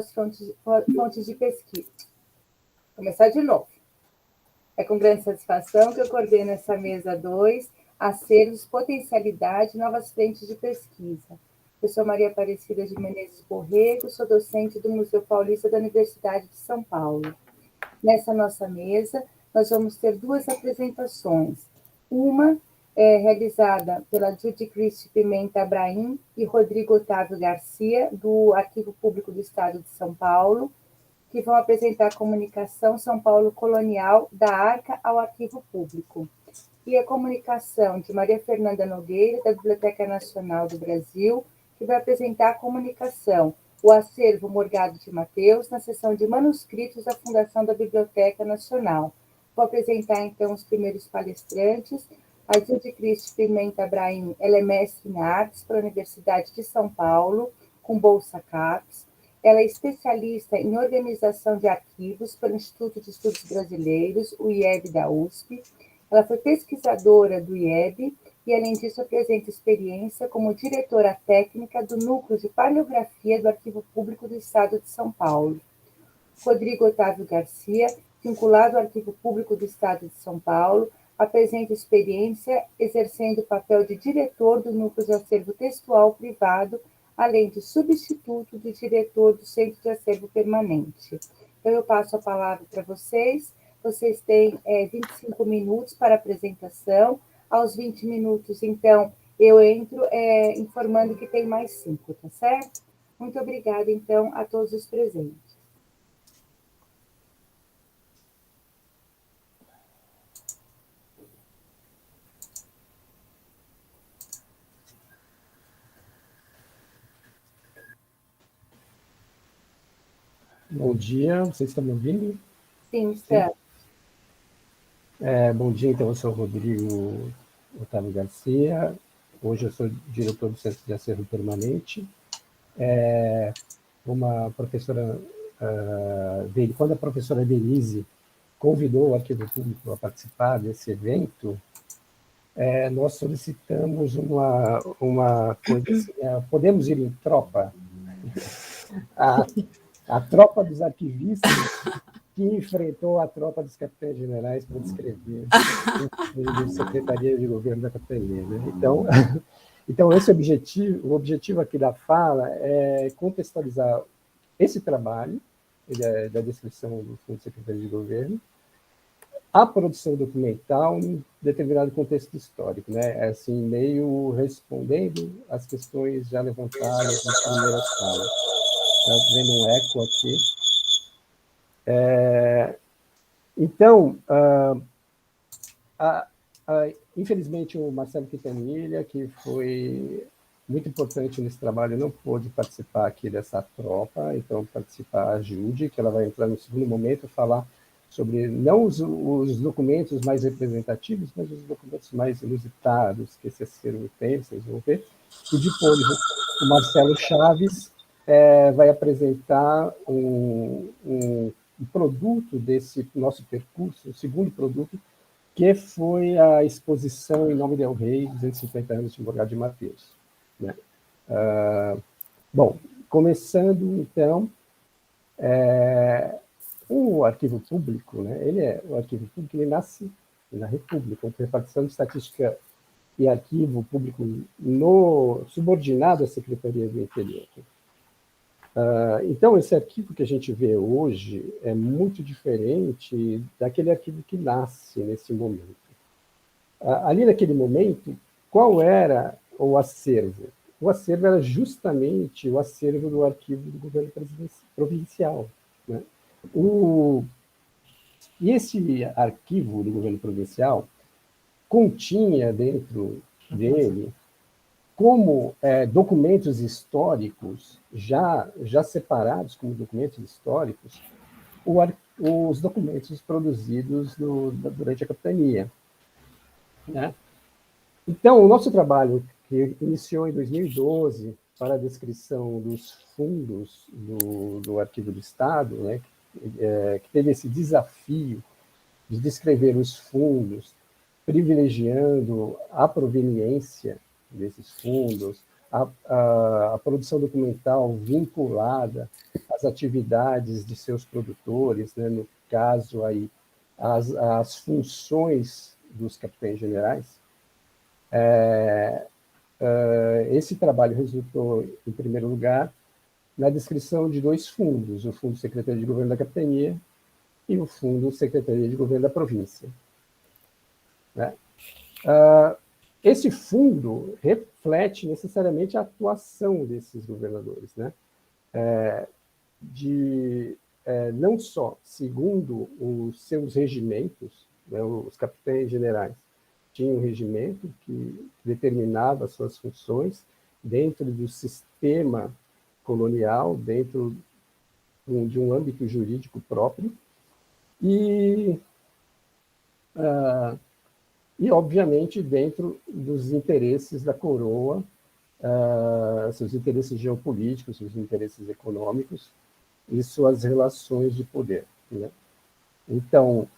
fontes de pesquisa. Vou começar de novo. É com grande satisfação que eu coordeno essa mesa 2, acervos, potencialidade e novas frentes de pesquisa. Eu sou Maria Aparecida de Menezes Borrego, sou docente do Museu Paulista da Universidade de São Paulo. Nessa nossa mesa, nós vamos ter duas apresentações. Uma é realizada pela Judy Christie Pimenta Abraim e Rodrigo Otávio Garcia, do Arquivo Público do Estado de São Paulo, que vão apresentar a comunicação São Paulo Colonial, da Arca ao Arquivo Público. E a comunicação de Maria Fernanda Nogueira, da Biblioteca Nacional do Brasil, que vai apresentar a comunicação O Acervo Morgado de Mateus, na seção de manuscritos da Fundação da Biblioteca Nacional. Vou apresentar, então, os primeiros palestrantes. A Judy Christie Pimenta Abraim, ela é mestre em artes pela Universidade de São Paulo, com bolsa CAPES. Ela é especialista em organização de arquivos pelo Instituto de Estudos Brasileiros, o IEB da USP. Ela foi pesquisadora do IEB e, além disso, apresenta experiência como diretora técnica do Núcleo de Paleografia do Arquivo Público do Estado de São Paulo. Rodrigo Otávio Garcia, vinculado ao Arquivo Público do Estado de São Paulo, apresenta experiência exercendo o papel de diretor do Núcleo de Acervo Textual Privado, além de substituto do diretor do Centro de Acervo Permanente. Então, eu passo a palavra para vocês. Vocês têm 25 minutos para a apresentação. Aos 20 minutos, então, eu entro informando que tem mais 5, tá certo? Muito obrigada, então, a todos os presentes. Bom dia, vocês estão me ouvindo? Sim, estamos. Bom dia, então, eu sou o Rodrigo Otávio Garcia, hoje eu sou diretor do Centro de Acervo Permanente. Uma professora, quando a professora Denise convidou o Arquivo Público a participar desse evento, nós solicitamos uma coisa assim, podemos ir em tropa? A tropa dos arquivistas que enfrentou a tropa dos capitães-generais para descrever a Secretaria de Governo da Capitania. Né? Então, esse o objetivo aqui da fala é contextualizar esse trabalho da descrição do Fundo de Secretaria de Governo, a produção documental em determinado contexto histórico, né? Assim, meio respondendo às questões já levantadas nas primeiras falas. Está vendo um eco aqui. Então, infelizmente, o Marcelo Quintanilha, que foi muito importante nesse trabalho, não pôde participar aqui dessa tropa, então participa a Judy, que ela vai entrar no segundo momento, falar sobre não os documentos mais representativos, mas os documentos mais inusitados que esse acervo tem, vocês vão ver. E depois o Marcelo Chaves vai apresentar um produto desse nosso percurso, o segundo produto, que foi a exposição Em Nome del Rei, 250 anos de Morgado de Mateus. Né? Bom, começando, então, o Arquivo Público, né? O Arquivo Público, ele nasce na República, com repartição de estatística e arquivo público subordinado à Secretaria do Interior. Então, esse arquivo que a gente vê hoje é muito diferente daquele arquivo que nasce nesse momento. Ali naquele momento, qual era o acervo? O acervo era justamente o acervo do arquivo do governo provincial. Né? E esse arquivo do governo provincial continha dentro dele como documentos históricos, já separados como documentos históricos, os documentos produzidos durante a capitania. Né? Então, o nosso trabalho, que iniciou em 2012, para a descrição dos fundos do Arquivo do Estado, né, que teve esse desafio de descrever os fundos, privilegiando a proveniência desses fundos, a produção documental vinculada às atividades de seus produtores, né, no caso aí, as funções dos capitães generais. Esse trabalho resultou, em primeiro lugar, na descrição de 2 fundos, o Fundo Secretaria de Governo da Capitania e o Fundo Secretaria de Governo da Província. Né? Esse fundo reflete necessariamente a atuação desses governadores, né? Não só segundo os seus regimentos, né, os capitães generais tinham um regimento que determinava as suas funções dentro do sistema colonial, dentro de um âmbito jurídico próprio, e obviamente, dentro dos interesses da coroa, seus interesses geopolíticos, seus interesses econômicos e suas relações de poder. Né? Então,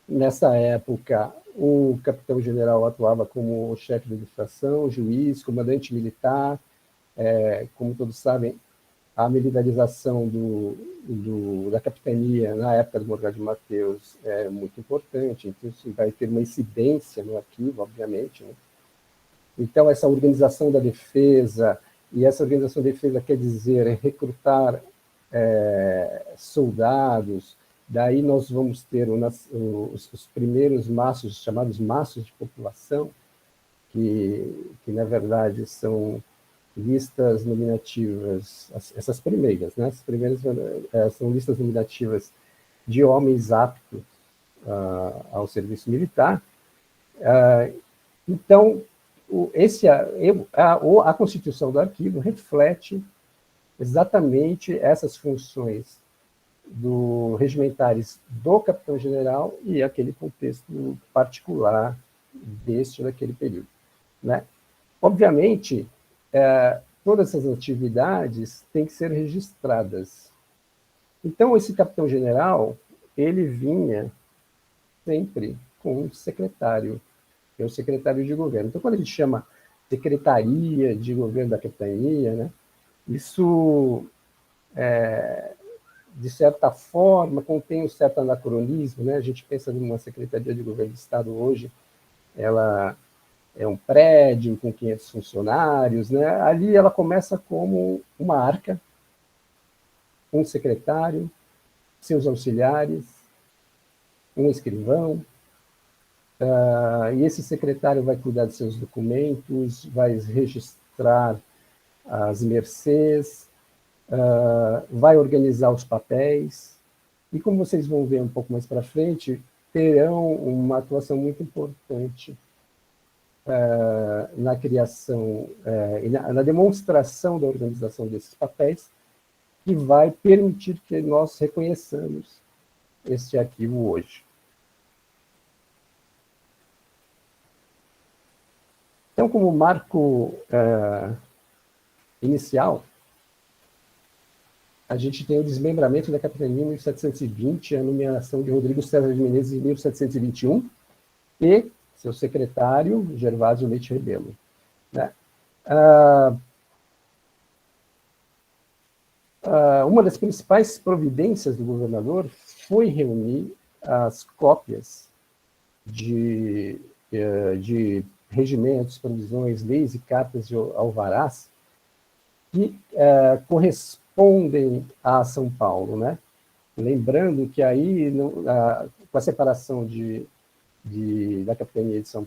nessa época, o capitão-general atuava como chefe de administração, juiz, comandante militar. Como todos sabem, a militarização da capitania na época do Morgado de Mateus é muito importante, então isso vai ter uma incidência no arquivo, obviamente. Né? Então, essa organização da defesa, e essa organização da defesa quer dizer recrutar soldados, daí nós vamos ter os primeiros maços, chamados maços de população, que na verdade são listas nominativas, essas primeiras, né? As primeiras são listas nominativas de homens aptos ao serviço militar. Então, a Constituição do Arquivo reflete exatamente essas funções regimentares do capitão-general e aquele contexto particular daquele período. Né? Obviamente, todas essas atividades têm que ser registradas. Então, esse capitão-general, ele vinha sempre com um secretário, que é o secretário de governo. Então, quando a gente chama Secretaria de Governo da Capitania, né, isso, de certa forma, contém um certo anacronismo. Né? A gente pensa numa Secretaria de Governo do Estado hoje, ela é um prédio com 500 funcionários, né? Ali ela começa como uma arca, um secretário, seus auxiliares, um escrivão, e esse secretário vai cuidar de seus documentos, vai registrar as mercês, vai organizar os papéis, e como vocês vão ver um pouco mais para frente, terão uma atuação muito importante na criação e na demonstração da organização desses papéis, que vai permitir que nós reconheçamos este arquivo hoje. Então, como marco inicial, a gente tem o desmembramento da capitania em 1720, a nomeação de Rodrigo César de Menezes em 1721, e seu secretário, Gervásio Leite Rebelo. Né? Uma das principais providências do governador foi reunir as cópias de regimentos, provisões, leis e cartas de alvarás que correspondem a São Paulo. Né? Lembrando que aí, com a separação da Capitania de São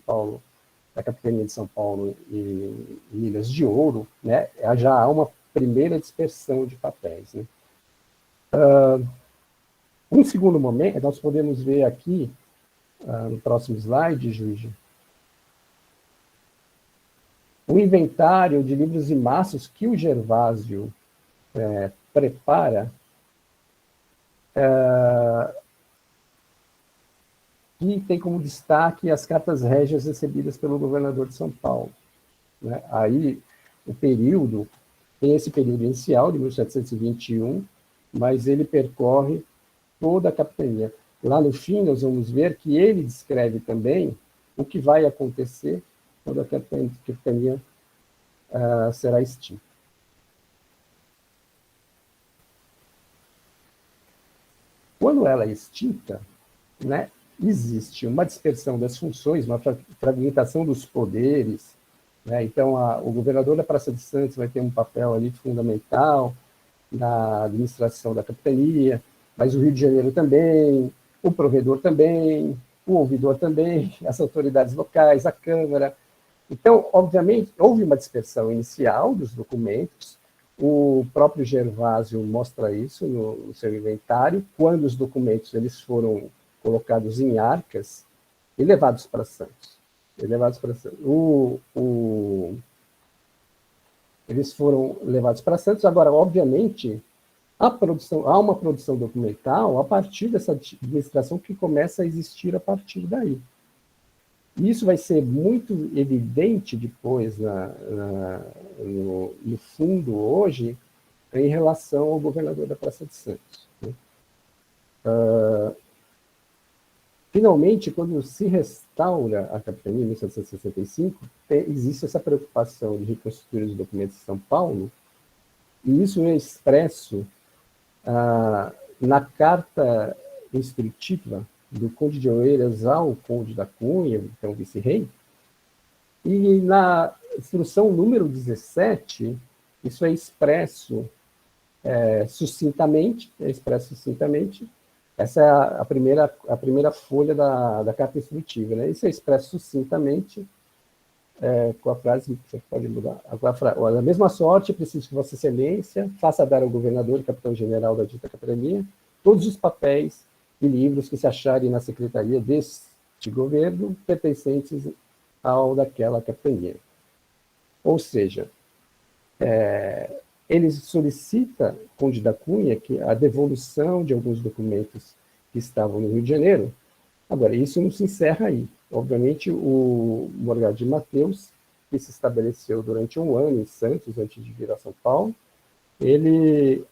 Paulo, e Ilhas de Ouro, né, já há uma primeira dispersão de papéis. Né? Um segundo momento, nós podemos ver aqui, no próximo slide, Juízo, o inventário de livros e maços que o Gervásio prepara, que tem como destaque as cartas régias recebidas pelo governador de São Paulo. Né? Aí, tem esse período inicial, de 1721, mas ele percorre toda a capitania. Lá no fim, nós vamos ver que ele descreve também o que vai acontecer quando a capitania será extinta. Quando ela é extinta, né, existe uma dispersão das funções, uma fragmentação dos poderes, né? Então, o governador da Praça de Santos vai ter um papel ali fundamental na administração da capitania, mas o Rio de Janeiro também, o provedor também, o ouvidor também, as autoridades locais, a Câmara. Então, obviamente, houve uma dispersão inicial dos documentos, o próprio Gervásio mostra isso no seu inventário, quando os documentos eles foram colocados em arcas e levados para Santos. Eles foram levados para Santos. Agora, obviamente, há uma produção documental a partir dessa administração que começa a existir a partir daí. E isso vai ser muito evidente depois no fundo hoje em relação ao governador da Praça de Santos. Finalmente, quando se restaura a capitania em 1765, existe essa preocupação de reconstituir os documentos de São Paulo, e isso é expresso na carta instrutiva do Conde de Oeiras ao Conde da Cunha, então vice-rei, e na instrução número 17, isso é expresso sucintamente, essa é a primeira folha da carta instrutiva, né? Isso é expresso sucintamente com a frase, você pode mudar, a mesma sorte, preciso que Vossa Excelência faça dar ao governador e capitão-general da dita capitania todos os papéis e livros que se acharem na secretaria deste governo pertencentes ao daquela capitania. Ou seja, ele solicita, Conde da Cunha, que a devolução de alguns documentos que estavam no Rio de Janeiro. Agora, isso não se encerra aí. Obviamente, o Morgado de Mateus, que se estabeleceu durante um ano em Santos, antes de vir a São Paulo, ele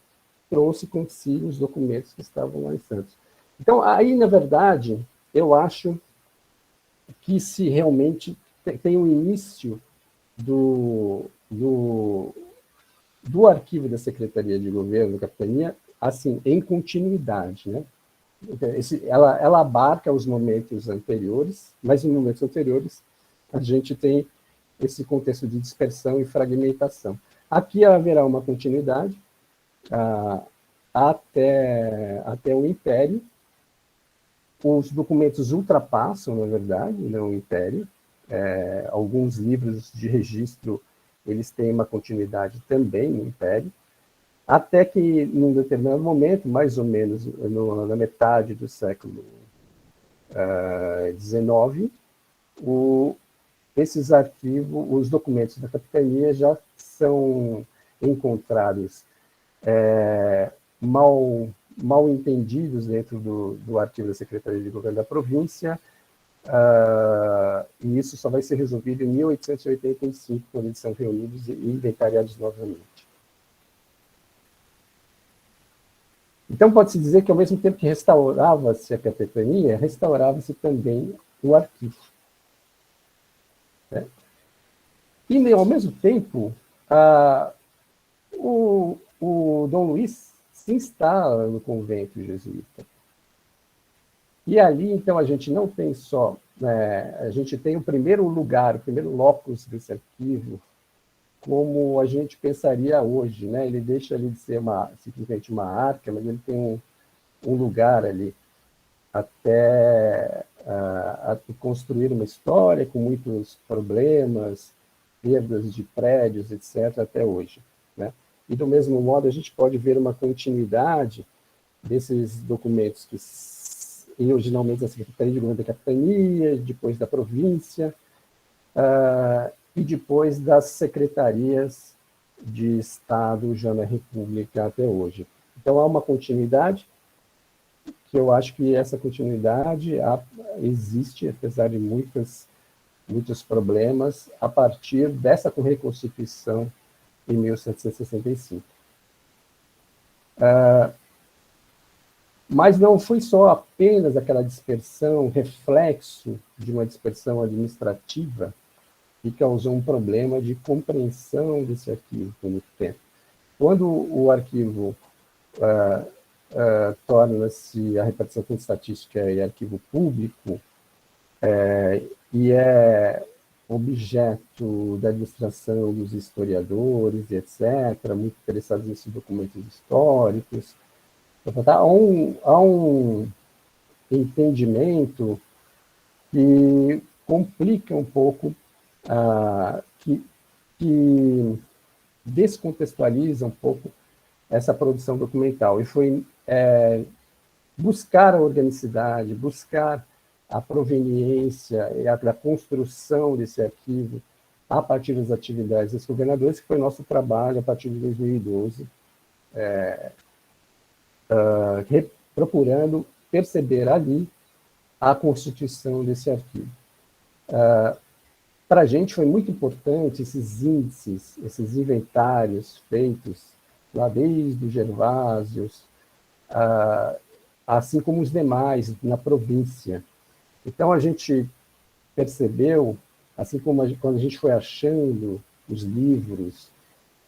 trouxe consigo os documentos que estavam lá em Santos. Então, aí, na verdade, eu acho que se realmente tem o início do arquivo da Secretaria de Governo, da Capitania, assim, em continuidade, né? Ela abarca os momentos anteriores, mas em momentos anteriores a gente tem esse contexto de dispersão e fragmentação. Aqui haverá uma continuidade até o Império. Os documentos ultrapassam, na verdade, né, o Império. Alguns livros de registro eles têm uma continuidade também no Império, até que, num determinado momento, mais ou menos na metade do século XIX, esses arquivos, os documentos da capitania já são encontrados mal entendidos dentro do arquivo da Secretaria de Governo da província, e isso só vai ser resolvido em 1885, quando eles são reunidos e inventariados novamente. Então, pode-se dizer que, ao mesmo tempo que restaurava-se a capitania, restaurava-se também o arquivo. Né? E, ao mesmo tempo, o Dom Luís se instala no convento jesuíta. E ali, então, a gente não tem só... a gente tem o primeiro lugar, o primeiro locus desse arquivo, como a gente pensaria hoje, né? Ele deixa ali de ser simplesmente uma arca, mas ele tem um lugar ali até construir uma história com muitos problemas, perdas de prédios, etc., até hoje, né? E, do mesmo modo, a gente pode ver uma continuidade desses documentos que originalmente da Secretaria de Governo da Capitania, depois da província, e depois das secretarias de Estado já na República até hoje. Então, há uma continuidade, que eu acho que essa continuidade existe, apesar de muitos problemas, a partir dessa reconstituição em 1765. Mas não foi só apenas aquela dispersão, reflexo de uma dispersão administrativa, e causou um problema de compreensão desse arquivo por muito tempo. Quando o arquivo torna-se, a repartição de estatística e arquivo público, e é objeto da ilustração dos historiadores, etc., muito interessados nesses documentos históricos, há um entendimento que complica um pouco, que descontextualiza um pouco essa produção documental. E foi buscar a organicidade, buscar a proveniência e a construção desse arquivo a partir das atividades dos governadores, que foi nosso trabalho a partir de 2012, procurando perceber ali a constituição desse arquivo. Para a gente foi muito importante esses índices, esses inventários feitos lá desde o Gervásios, assim como os demais na província. Então a gente percebeu, assim como quando a gente foi achando os livros,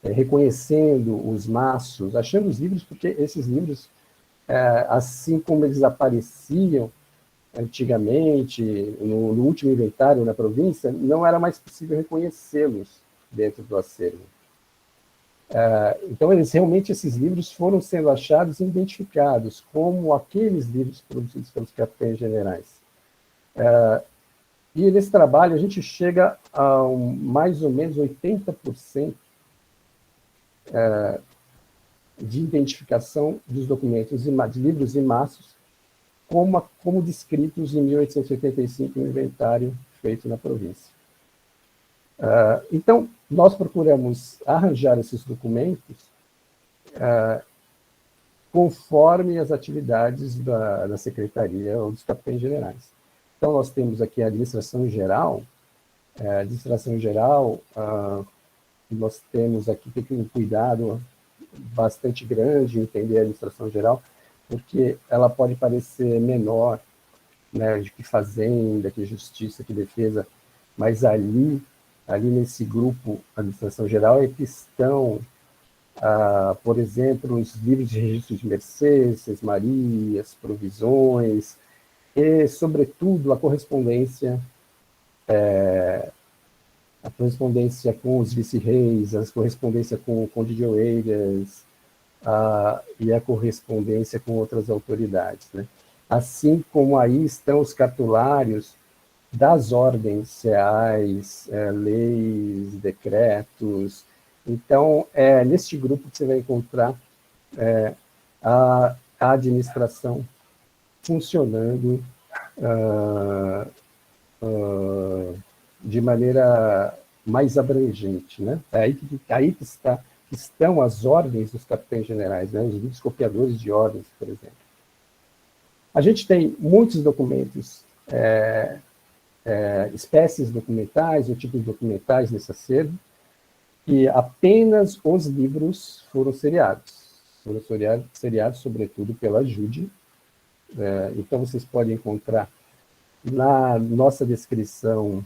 reconhecendo os maços, achando os livros, porque esses livros, assim como eles apareciam antigamente, no último inventário na província, não era mais possível reconhecê-los dentro do acervo. Então, realmente, esses livros foram sendo achados e identificados como aqueles livros produzidos pelos capitães generais. E nesse trabalho, a gente chega a mais ou menos 80% de identificação dos documentos, de livros e maços, como descritos em 1885 no inventário feito na província. Então, nós procuramos arranjar esses documentos conforme as atividades da Secretaria ou dos capitães generais. Então, nós temos aqui a administração geral. Nós temos aqui que ter um cuidado bastante grande em entender a administração geral, porque ela pode parecer menor, né, de que fazenda, que justiça, que defesa, mas ali nesse grupo administração geral é que estão, por exemplo, os livros de registro de mercês, marias, provisões, e, sobretudo, a correspondência com os vice-reis, a correspondência com o Conde de Oeiras, e a correspondência com outras autoridades, né? Assim como aí estão os cartulários das ordens reais, leis, decretos. Então, é neste grupo que você vai encontrar a administração funcionando de maneira mais abrangente, né? Aí que estão as ordens dos capitães generais, né? Os livros copiadores de ordens, por exemplo. A gente tem muitos documentos, espécies documentais ou tipos documentais nesse acervo, e apenas os livros foram seriados. Foram seriados, sobretudo, pela Jude. Então, vocês podem encontrar na nossa descrição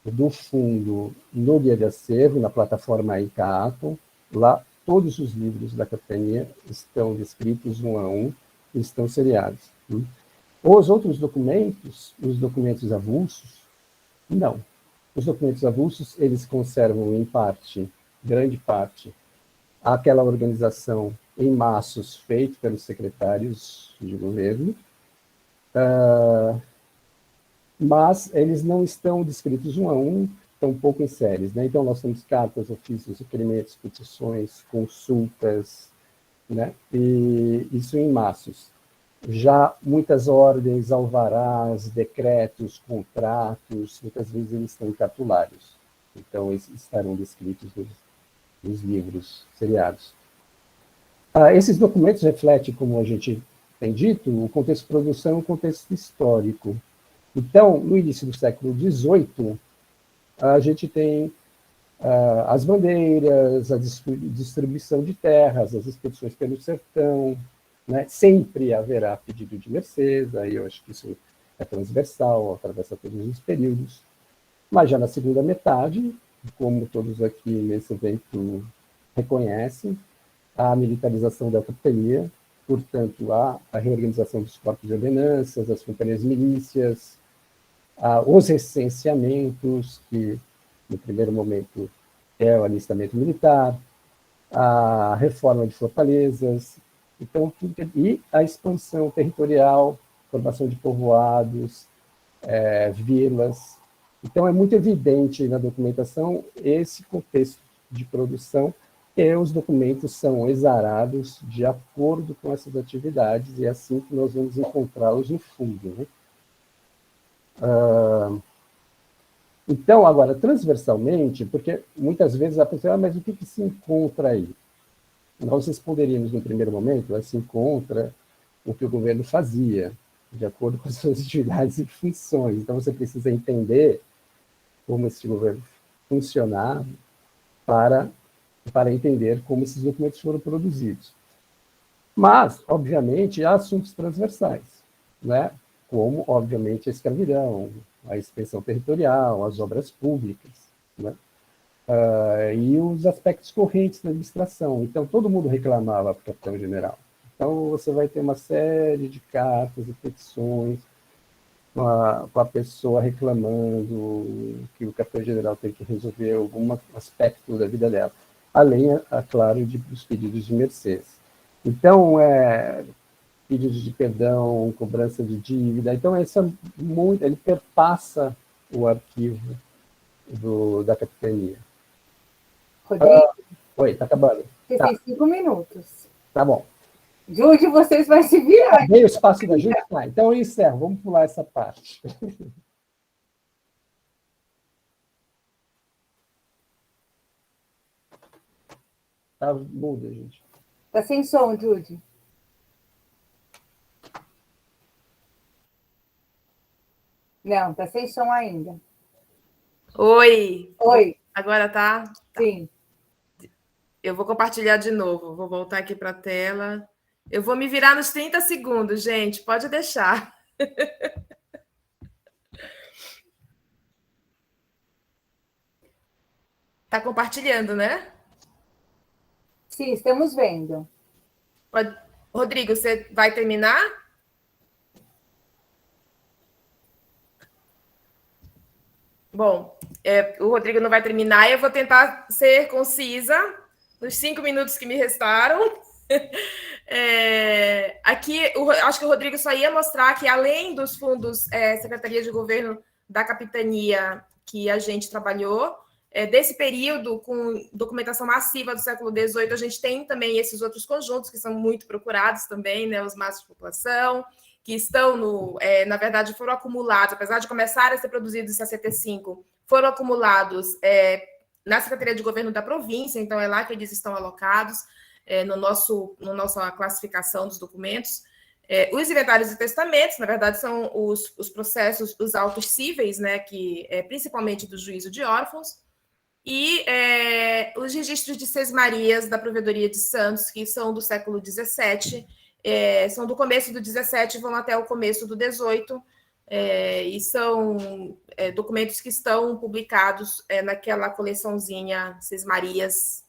do fundo no guia de acervo, na plataforma ICAATO. Lá, todos os livros da capitania estão descritos um a um e estão seriados. Os outros documentos, os documentos avulsos, não. Os documentos avulsos, eles conservam, em parte, grande parte, aquela organização em maços feito pelos secretários de governo, mas eles não estão descritos um a um, tampouco em séries, né? Então, nós temos cartas, ofícios, requerimentos, petições, consultas, né? E isso em maços. Já muitas ordens, alvarás, decretos, contratos, muitas vezes eles estão em cartulários. Então, eles estarão descritos nos livros seriados. Esses documentos refletem, como a gente tem dito, o contexto de produção e o contexto histórico. Então, no início do século XVIII, a gente tem as bandeiras, a distribuição de terras, as expedições pelo sertão, né? Sempre haverá pedido de mercês, aí eu acho que isso é transversal, atravessa todos os períodos. Mas já na segunda metade, como todos aqui nesse evento reconhecem, a militarização da capitania, portanto, a reorganização dos corpos de ordenanças, as companhias milícias, os recenseamentos, que no primeiro momento é o alistamento militar, a reforma de fortalezas, então, e a expansão territorial, formação de povoados, vilas. Então, é muito evidente na documentação esse contexto de produção, e os documentos são exarados de acordo com essas atividades, e é assim que nós vamos encontrá-los no fundo, né? Então, agora, transversalmente, porque muitas vezes a pessoa, mas o que se encontra aí? Nós responderíamos no primeiro momento, se encontra o que o governo fazia, de acordo com as suas atividades e funções. Então, você precisa entender como esse governo funcionava para entender como esses documentos foram produzidos. Mas, obviamente, há assuntos transversais, né? Como, obviamente, a escravidão, a expansão territorial, as obras públicas, né? E os aspectos correntes da administração. Então, todo mundo reclamava para o capitão-general. Então, você vai ter uma série de cartas e petições com a pessoa reclamando que o capitão-general tem que resolver algum aspecto da vida dela, além, claro, dos pedidos de mercês. Então, pedidos de perdão, cobrança de dívida. Então, ele perpassa o arquivo da capitania. Rodrigo? Oi, está acabando. Você tem 5 minutos. Tá bom. Júlio, vocês vão se virar. Dei o espaço da Júlia? Tá, então eu encerro. Vamos pular essa parte. Tá muda, gente. Tá sem som, Judy. Não, tá sem som ainda. Oi. Oi. Agora tá? Sim. Eu vou compartilhar de novo. Vou voltar aqui para a tela. Eu vou me virar nos 30 segundos, gente. Pode deixar. Tá compartilhando, né? Sim, estamos vendo. Rodrigo, você vai terminar? Bom, o Rodrigo não vai terminar. Eu vou tentar ser concisa nos 5 minutos que me restaram. Aqui, acho que o Rodrigo só ia mostrar que, além dos fundos Secretaria de Governo da Capitania que a gente trabalhou, desse período, com documentação massiva do século XVIII, a gente tem também esses outros conjuntos que são muito procurados também, né, os maços de população, que estão, na verdade, foram acumulados, apesar de começarem a ser produzidos em 65, foram acumulados na Secretaria de Governo da província, então é lá que eles estão alocados, no nossa classificação dos documentos. Os inventários e testamentos, na verdade, são os processos, os autos cíveis, né, que principalmente do juízo de órfãos, e os registros de sesmarias da Provedoria de Santos, que são do século XVII, são do começo do XVII e vão até o começo do XVIII, e são documentos que estão publicados naquela coleçãozinha Sesmarias,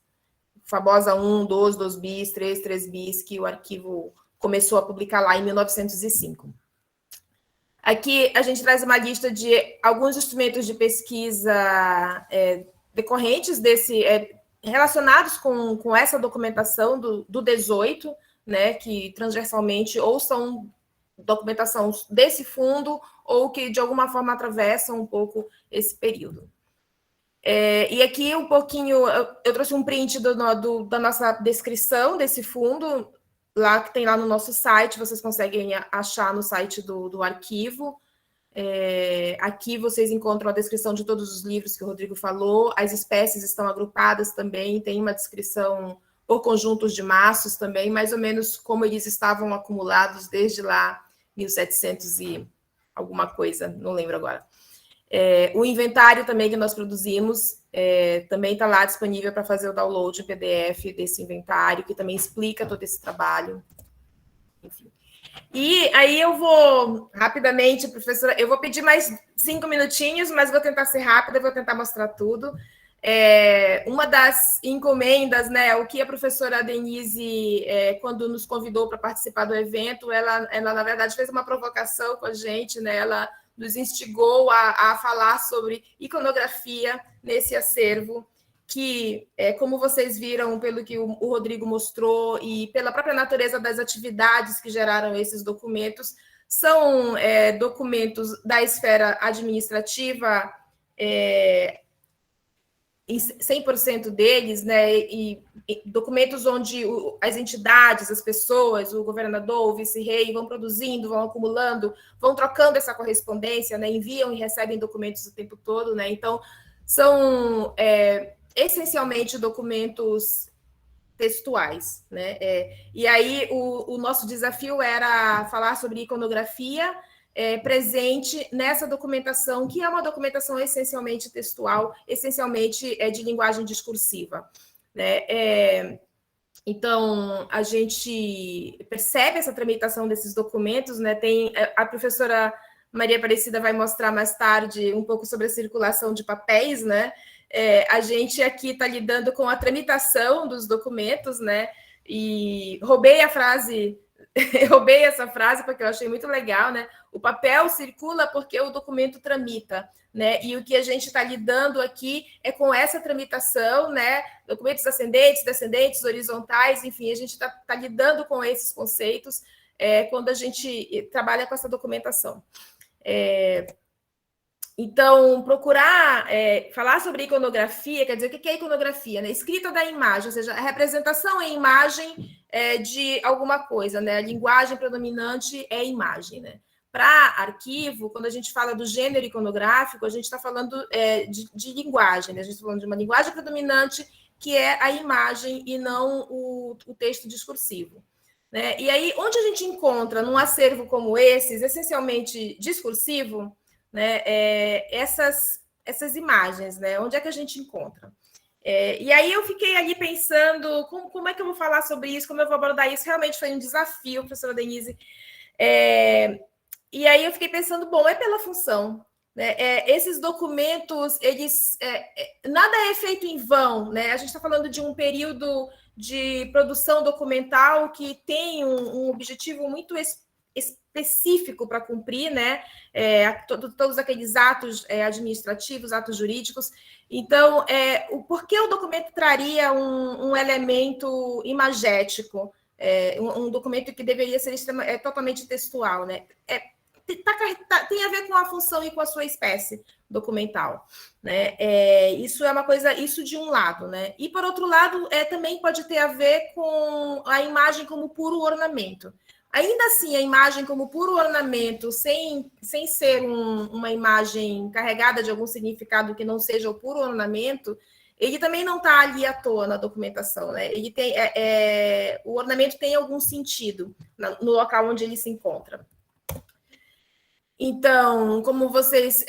famosa 1, 2, 2 bis, 3, 3 bis, que o arquivo começou a publicar lá em 1905. Aqui a gente traz uma lista de alguns instrumentos de pesquisa decorrentes relacionados com essa documentação do 18, né, que transversalmente ou são documentação desse fundo ou que de alguma forma atravessam um pouco esse período. E aqui um pouquinho, eu trouxe um print da nossa descrição desse fundo, lá que tem lá no nosso site, vocês conseguem achar no site do arquivo. Aqui vocês encontram a descrição de todos os livros que o Rodrigo falou, as espécies estão agrupadas também, tem uma descrição por conjuntos de maços também, mais ou menos como eles estavam acumulados desde lá, 1700 e alguma coisa, não lembro agora. O inventário também que nós produzimos também está lá disponível para fazer o download em PDF desse inventário, que também explica todo esse trabalho. enfim. E aí eu vou, rapidamente, professora, eu vou pedir mais 5 minutinhos, mas vou tentar ser rápida, vou tentar mostrar tudo. Uma das encomendas, né, o que a professora Denise, quando nos convidou para participar do evento, ela, na verdade, fez uma provocação com a gente, né, ela nos instigou a falar sobre iconografia nesse acervo, que, como vocês viram, pelo que o Rodrigo mostrou e pela própria natureza das atividades que geraram esses documentos, são documentos da esfera administrativa, 100% deles, né, e documentos onde as entidades, as pessoas, o governador, o vice-rei vão produzindo, vão acumulando, vão trocando essa correspondência, né, enviam e recebem documentos o tempo todo, né, então são essencialmente documentos textuais, né, e aí o nosso desafio era falar sobre iconografia presente nessa documentação, que é uma documentação essencialmente textual, essencialmente de linguagem discursiva, né? Então, a gente percebe essa tramitação desses documentos, né? Tem a professora Maria Aparecida vai mostrar mais tarde um pouco sobre a circulação de papéis, né? A gente aqui está lidando com a tramitação dos documentos, né? E roubei essa frase porque eu achei muito legal, né? O papel circula porque o documento tramita, né? E o que a gente está lidando aqui é com essa tramitação, né? Documentos ascendentes, descendentes, horizontais, enfim, a gente está lidando com esses conceitos quando a gente trabalha com essa documentação. Então, procurar falar sobre iconografia, quer dizer, o que é iconografia? Né? Escrita da imagem, ou seja, a representação em imagem de alguma coisa, né? A linguagem predominante é imagem, né? Para arquivo, quando a gente fala do gênero iconográfico, a gente está falando de linguagem, né? A gente está falando de uma linguagem predominante que é a imagem e não o texto discursivo. Né? E aí, onde a gente encontra num acervo como esses, essencialmente discursivo, né, essas imagens, né? Onde é que a gente encontra? E aí eu fiquei ali pensando como é que eu vou falar sobre isso, como eu vou abordar isso. Realmente foi um desafio, professora Denise. E aí eu fiquei pensando, bom, é pela função. Né? Esses documentos, eles nada é feito em vão. Né? A gente está falando de um período de produção documental que tem um objetivo muito específico para cumprir, né? Todos aqueles atos administrativos, atos jurídicos. Então, por que o documento traria um elemento imagético, um documento que deveria ser totalmente textual, né? Tem a ver com a função e com a sua espécie documental, né? Isso é uma coisa, isso de um lado, né? E por outro lado, também pode ter a ver com a imagem como puro ornamento. Ainda assim, a imagem como puro ornamento, sem ser uma imagem carregada de algum significado que não seja o puro ornamento, ele também não está ali à toa na documentação, né? Ele tem, o ornamento tem algum sentido no local onde ele se encontra. Então, como vocês...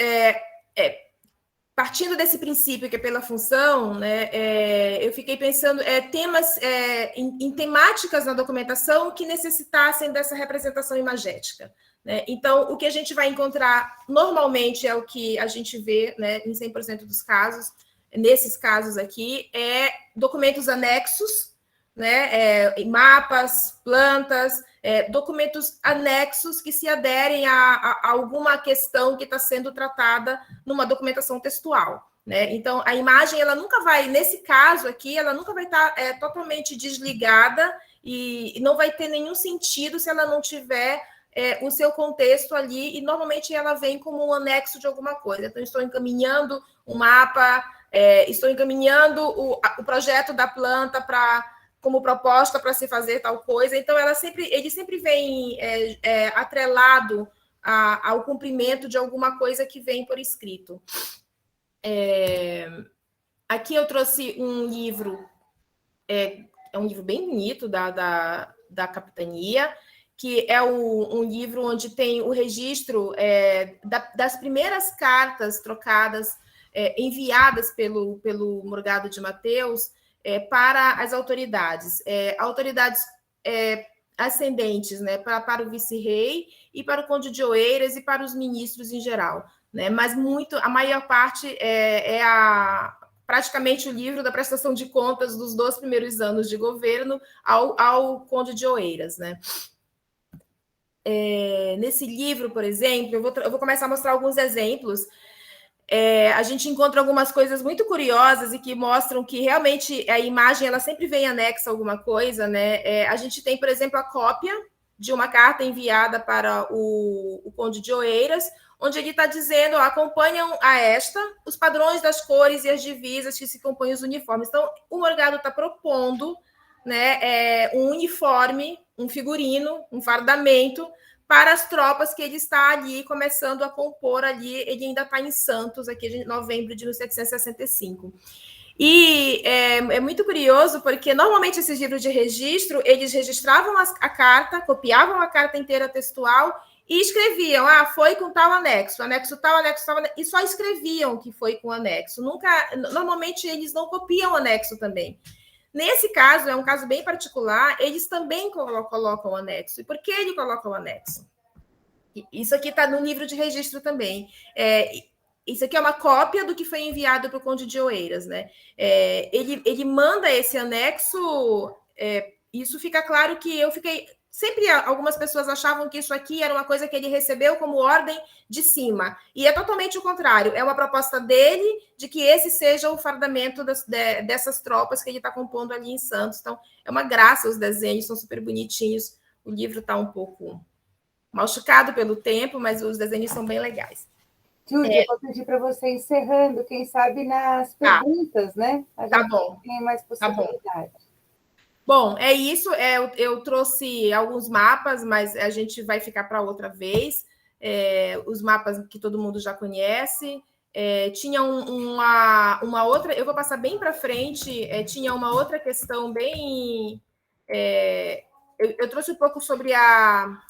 partindo desse princípio que é pela função, né, eu fiquei pensando temas em temáticas na documentação que necessitassem dessa representação imagética. Né? Então, o que a gente vai encontrar normalmente é o que a gente vê, né, em 100% dos casos, nesses casos aqui, documentos anexos, né, mapas, plantas, documentos anexos que se aderem a alguma questão que está sendo tratada numa documentação textual. Né? Então, a imagem, ela nunca vai, nesse caso aqui, ela nunca vai estar totalmente desligada e não vai ter nenhum sentido se ela não tiver o seu contexto ali, e normalmente ela vem como um anexo de alguma coisa. Então, estou encaminhando um mapa, estou encaminhando o projeto da planta como proposta para se fazer tal coisa. Então, ele sempre vem atrelado ao cumprimento de alguma coisa que vem por escrito. Aqui eu trouxe um livro, um livro bem bonito da Capitania, que é um livro onde tem o registro das primeiras cartas trocadas, enviadas pelo Morgado de Mateus, para as autoridades. Autoridades ascendentes, né, para o vice-rei e para o conde de Oeiras e para os ministros em geral, né? Mas a maior parte praticamente o livro da prestação de contas dos 2 primeiros anos de governo ao conde de Oeiras, né? Nesse livro, por exemplo, eu vou começar a mostrar alguns exemplos. A gente encontra algumas coisas muito curiosas e que mostram que realmente a imagem ela sempre vem anexa a alguma coisa, né? A gente tem, por exemplo, a cópia de uma carta enviada para o conde de Oeiras, onde ele está dizendo: acompanham a esta os padrões das cores e as divisas que se compõem os uniformes. Então, o Morgado está propondo, né, um uniforme, um figurino, um fardamento para as tropas que ele está ali começando a compor ali. Ele ainda está em Santos, aqui em novembro de 1765. E é muito curioso, porque normalmente esses livros de registro, eles registravam a carta, copiavam a carta inteira textual e escreviam: foi com tal anexo, anexo tal, e só escreviam que foi com anexo. Normalmente eles não copiam o anexo também. Nesse caso, é um caso bem particular, eles também colocam o anexo. E por que ele coloca o anexo? Isso aqui está no livro de registro também. Isso aqui é uma cópia do que foi enviado para o conde de Oeiras, né? Ele manda esse anexo. Isso fica claro que eu fiquei... Sempre algumas pessoas achavam que isso aqui era uma coisa que ele recebeu como ordem de cima. E é totalmente o contrário. É uma proposta dele de que esse seja o fardamento dessas tropas que ele está compondo ali em Santos. Então, é uma graça, os desenhos são super bonitinhos. O livro está um pouco machucado pelo tempo, mas os desenhos são bem legais. Judy, eu vou pedir para você encerrando, quem sabe nas perguntas, né? A gente tá bom. Tem mais possibilidade. Tá bom. Bom, é isso. Eu trouxe alguns mapas, mas a gente vai ficar para outra vez. Os mapas que todo mundo já conhece. Tinha uma outra... Eu vou passar bem para frente. Tinha uma outra questão bem... Eu trouxe um pouco sobre a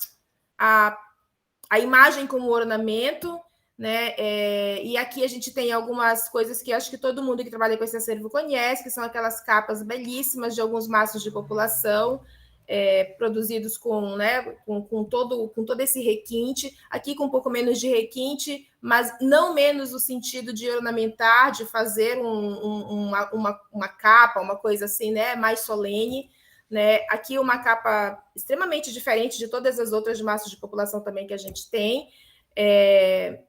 imagem como ornamento, né? E aqui a gente tem algumas coisas que acho que todo mundo que trabalha com esse acervo conhece, que são aquelas capas belíssimas de alguns maços de população, produzidos com todo esse requinte, aqui com um pouco menos de requinte, mas não menos o sentido de ornamentar, de fazer uma capa, uma coisa assim, né, mais solene, né? Aqui uma capa extremamente diferente de todas as outras massas de população também que a gente tem.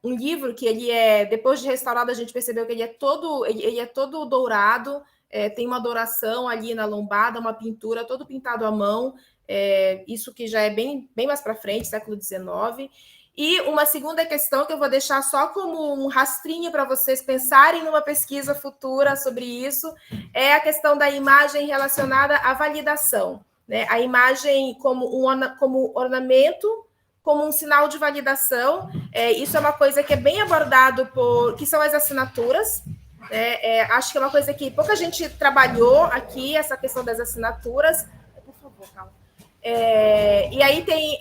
Um livro que ele depois de restaurado, a gente percebeu que ele é todo dourado, tem uma douração ali na lombada, uma pintura, todo pintado à mão, isso que já é bem mais para frente, século XIX. E uma segunda questão que eu vou deixar só como um rastrinho para vocês pensarem numa pesquisa futura sobre isso, é a questão da imagem relacionada à validação, né? A imagem como ornamento, como um sinal de validação. Isso é uma coisa que é bem abordado que são as assinaturas. Acho que é uma coisa que pouca gente trabalhou aqui, essa questão das assinaturas. Por favor, calma. E aí tem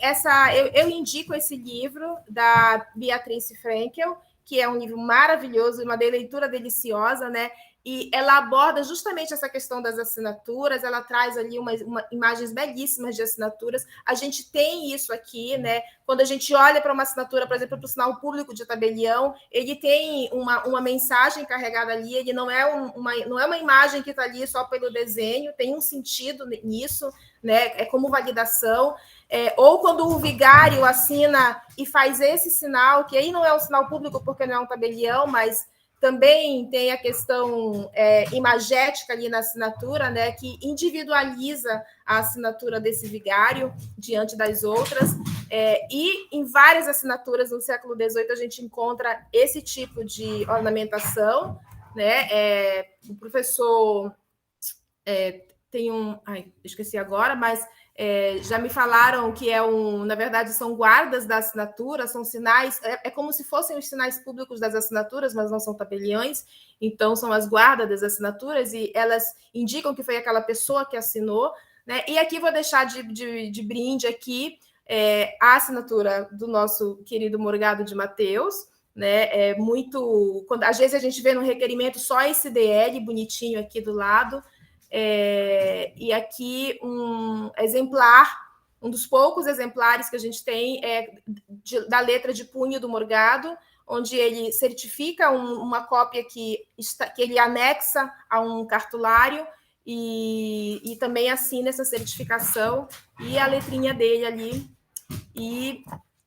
eu indico esse livro da Beatriz Frankel, que é um livro maravilhoso, uma leitura deliciosa, né? E ela aborda justamente essa questão das assinaturas, ela traz ali imagens belíssimas de assinaturas. A gente tem isso aqui, né? Quando a gente olha para uma assinatura, por exemplo, para o sinal público de tabelião, ele tem uma mensagem carregada ali, ele não é uma imagem que está ali só pelo desenho, tem um sentido nisso, né? É como validação. Ou quando o vigário assina e faz esse sinal, que aí não é um sinal público porque não é um tabelião, mas também tem a questão imagética ali na assinatura, né, que individualiza a assinatura desse vigário diante das outras. E em várias assinaturas no século XVIII a gente encontra esse tipo de ornamentação, né? O professor tem esqueci agora, mas já me falaram que na verdade, são guardas da assinatura, são sinais, é como se fossem os sinais públicos das assinaturas, mas não são tabeliões, então são as guardas das assinaturas e elas indicam que foi aquela pessoa que assinou, né? E aqui vou deixar de brinde aqui a assinatura do nosso querido Morgado de Mateus, né? Às vezes a gente vê no requerimento só esse DL bonitinho aqui do lado. E aqui um um dos poucos exemplares que a gente tem da letra de punho do Morgado, onde ele certifica uma cópia que ele anexa a um cartulário e também assina essa certificação e a letrinha dele ali. E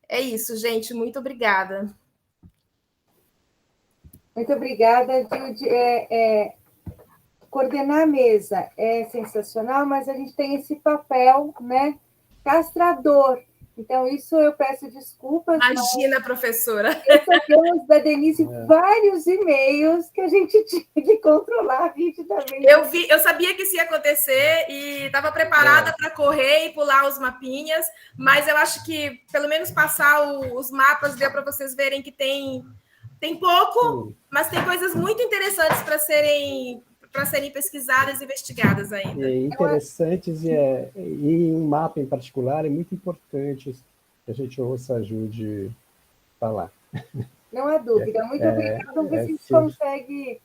é isso, gente. Muito obrigada. Muito obrigada, Gilde. Coordenar a mesa é sensacional, mas a gente tem esse papel, né, castrador. Então, isso eu peço desculpas. Imagina, professora. Recebemos da Denise vários e-mails que a gente tinha que controlar rapidamente. Eu sabia que isso ia acontecer e estava preparada para correr e pular os mapinhas, mas eu acho que, pelo menos, passar os mapas deu para vocês verem que tem pouco, mas tem coisas muito interessantes para serem pesquisadas e investigadas ainda. Interessantes, e um mapa em particular é muito importante que a gente ouça a Júlia falar. Não há dúvida. Muito obrigada. Vamos ver se a gente consegue,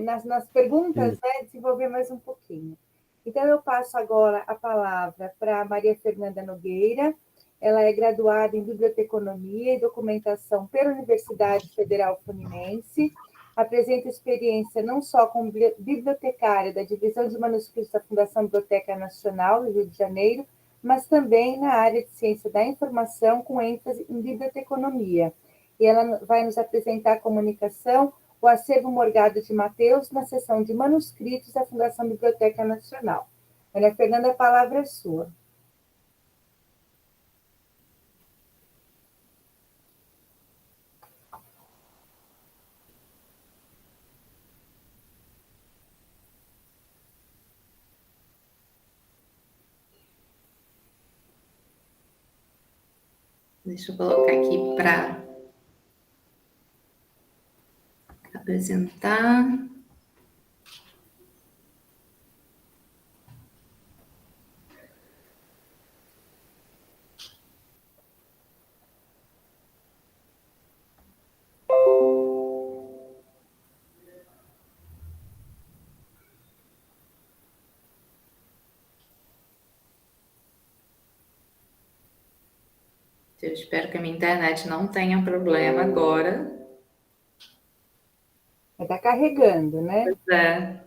nas perguntas, desenvolver mais um pouquinho. Então, eu passo agora a palavra para a Maria Fernanda Nogueira. Ela é graduada em Biblioteconomia e Documentação pela Universidade Federal Fluminense. Apresenta experiência não só como bibliotecária da Divisão de Manuscritos da Fundação Biblioteca Nacional do Rio de Janeiro, mas também na área de Ciência da Informação, com ênfase em biblioteconomia. E ela vai nos apresentar a comunicação, o acervo Morgado de Mateus, na seção de manuscritos da Fundação Biblioteca Nacional. Maria Fernanda, a palavra é sua. Deixa eu colocar aqui para apresentar. Eu espero que a minha internet não tenha problema agora. Está carregando, né? Pois é.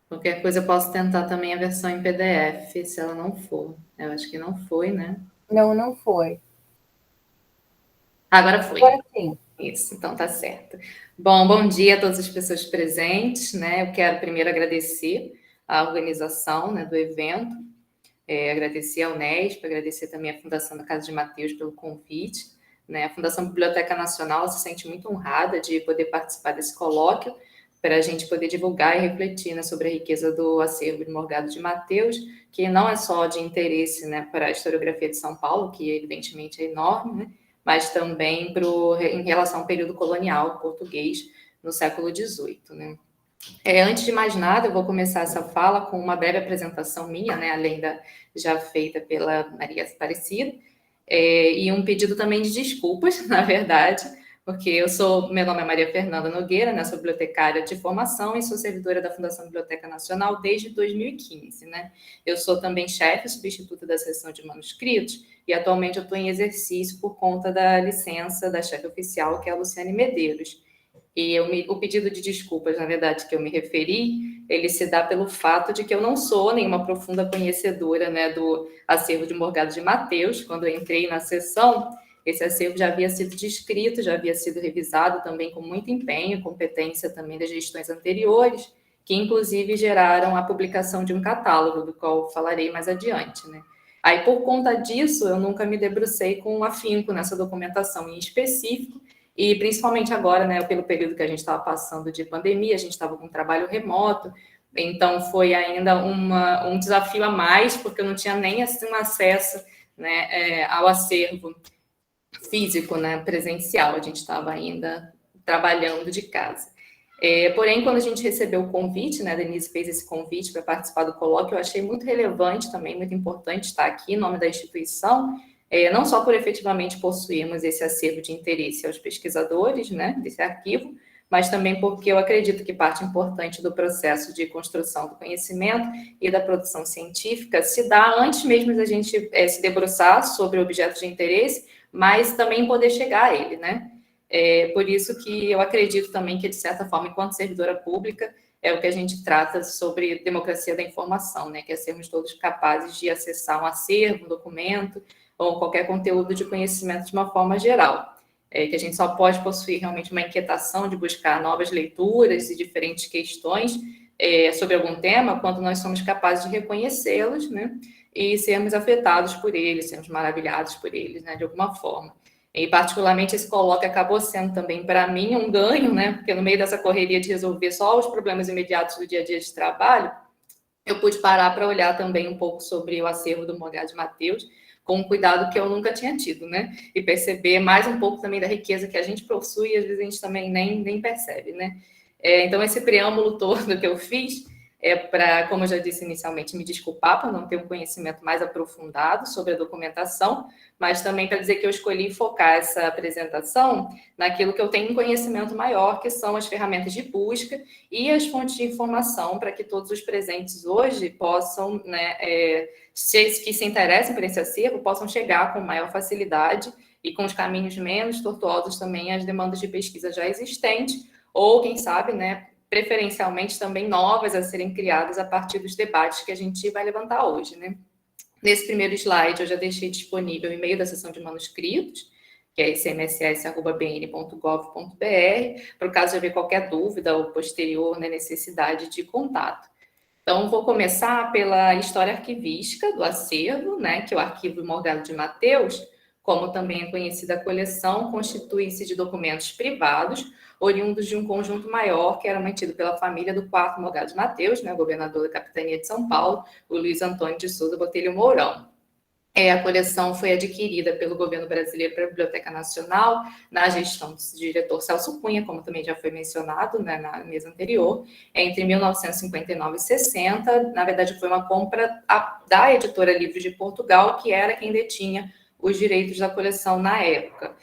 Qualquer coisa eu posso tentar também a versão em PDF, se ela não for. Eu acho que não foi, né? Não foi. Agora foi. Agora sim. Isso, então tá certo. Bom dia a todas as pessoas presentes, né? Eu quero primeiro agradecer a organização, né, do evento, agradecer à Unesp, agradecer também à Fundação da Casa de Mateus pelo convite, né? A Fundação Biblioteca Nacional se sente muito honrada de poder participar desse colóquio, para a gente poder divulgar e refletir, né, sobre a riqueza do acervo de Morgado de Mateus, que não é só de interesse, né, para a historiografia de São Paulo, que evidentemente é enorme, né, mas também em relação ao período colonial português no século XVIII. Né. Antes de mais nada, eu vou começar essa fala com uma breve apresentação minha, né, além da já feita pela Maria Aparecida, e um pedido também de desculpas, na verdade, porque meu nome é Maria Fernanda Nogueira, né, sou bibliotecária de formação e sou servidora da Fundação Biblioteca Nacional desde 2015, né. Eu sou também chefe substituta da seção de manuscritos e atualmente eu estou em exercício por conta da licença da chefe oficial, que é a Luciane Medeiros. E o pedido de desculpas, na verdade, que eu me referi, ele se dá pelo fato de que eu não sou nenhuma profunda conhecedora, né, do acervo de Morgado de Mateus. Quando eu entrei na sessão, esse acervo já havia sido descrito, já havia sido revisado também com muito empenho, competência também das gestões anteriores, que inclusive geraram a publicação de um catálogo, do qual falarei mais adiante, né? Aí, por conta disso, eu nunca me debrucei com afinco nessa documentação em específico, e principalmente agora, né, pelo período que a gente estava passando de pandemia, a gente estava com um trabalho remoto, então foi ainda um desafio a mais, porque eu não tinha nem assim, um acesso, né, ao acervo físico, né, presencial, a gente estava ainda trabalhando de casa. Porém, quando a gente recebeu o convite, né, a Denise fez esse convite para participar do colóquio, eu achei muito relevante também, muito importante estar aqui em nome da instituição, não só por efetivamente possuirmos esse acervo de interesse aos pesquisadores, né, desse arquivo, mas também porque eu acredito que parte importante do processo de construção do conhecimento e da produção científica se dá antes mesmo da gente se debruçar sobre o objeto de interesse, mas também poder chegar a ele, né? Por isso que eu acredito também que, de certa forma, enquanto servidora pública, é o que a gente trata sobre democracia da informação, né? Que é sermos todos capazes de acessar um acervo, um documento, ou qualquer conteúdo de conhecimento de uma forma geral. Que a gente só pode possuir realmente uma inquietação de buscar novas leituras e diferentes questões sobre algum tema, quando nós somos capazes de reconhecê-los, né? E sermos afetados por eles, sermos maravilhados por eles, né? De alguma forma. E, particularmente, esse colóquio acabou sendo também, para mim, um ganho, né? Porque no meio dessa correria de resolver só os problemas imediatos do dia a dia de trabalho, eu pude parar para olhar também um pouco sobre o acervo do Morgado de Mateus, com um cuidado que eu nunca tinha tido, né? E perceber mais um pouco também da riqueza que a gente possui e às vezes a gente também nem percebe, né? Então, esse preâmbulo todo que eu fiz para, como eu já disse inicialmente, me desculpar por não ter um conhecimento mais aprofundado sobre a documentação, mas também para dizer que eu escolhi focar essa apresentação naquilo que eu tenho um conhecimento maior, que são as ferramentas de busca e as fontes de informação, para que todos os presentes hoje possam, né, que se interessem por esse acervo, possam chegar com maior facilidade e com os caminhos menos tortuosos também às demandas de pesquisa já existentes, ou, quem sabe, né, preferencialmente também novas a serem criadas a partir dos debates que a gente vai levantar hoje, né? Nesse primeiro slide, eu já deixei disponível o e-mail da seção de manuscritos, que é icmss@bn.gov.br, para o caso de haver qualquer dúvida ou posterior, né, necessidade de contato. Então, vou começar pela história arquivística do acervo, né, que é o arquivo Morgado de Mateus, como também é conhecida a coleção, constitui-se de documentos privados, oriundos de um conjunto maior que era mantido pela família do quarto Morgado de Mateus, né, governador da capitania de São Paulo, o Luiz Antônio de Souza Botelho Mourão. A coleção foi adquirida pelo governo brasileiro para a Biblioteca Nacional, na gestão do diretor Celso Cunha, como também já foi mencionado, né, na mesa anterior, entre 1959 e 60. Na verdade, foi uma compra da editora Livros de Portugal, que era quem detinha os direitos da coleção na época.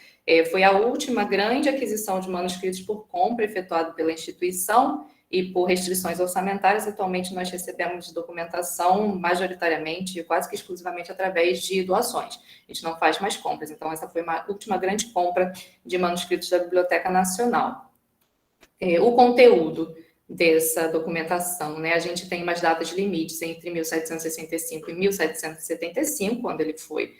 Foi a última grande aquisição de manuscritos por compra efetuada pela instituição e por restrições orçamentárias. Atualmente nós recebemos documentação majoritariamente, quase que exclusivamente através de doações. A gente não faz mais compras, então essa foi uma última grande compra de manuscritos da Biblioteca Nacional. O conteúdo dessa documentação, né? A gente tem umas datas limites entre 1765 e 1775, quando ele foi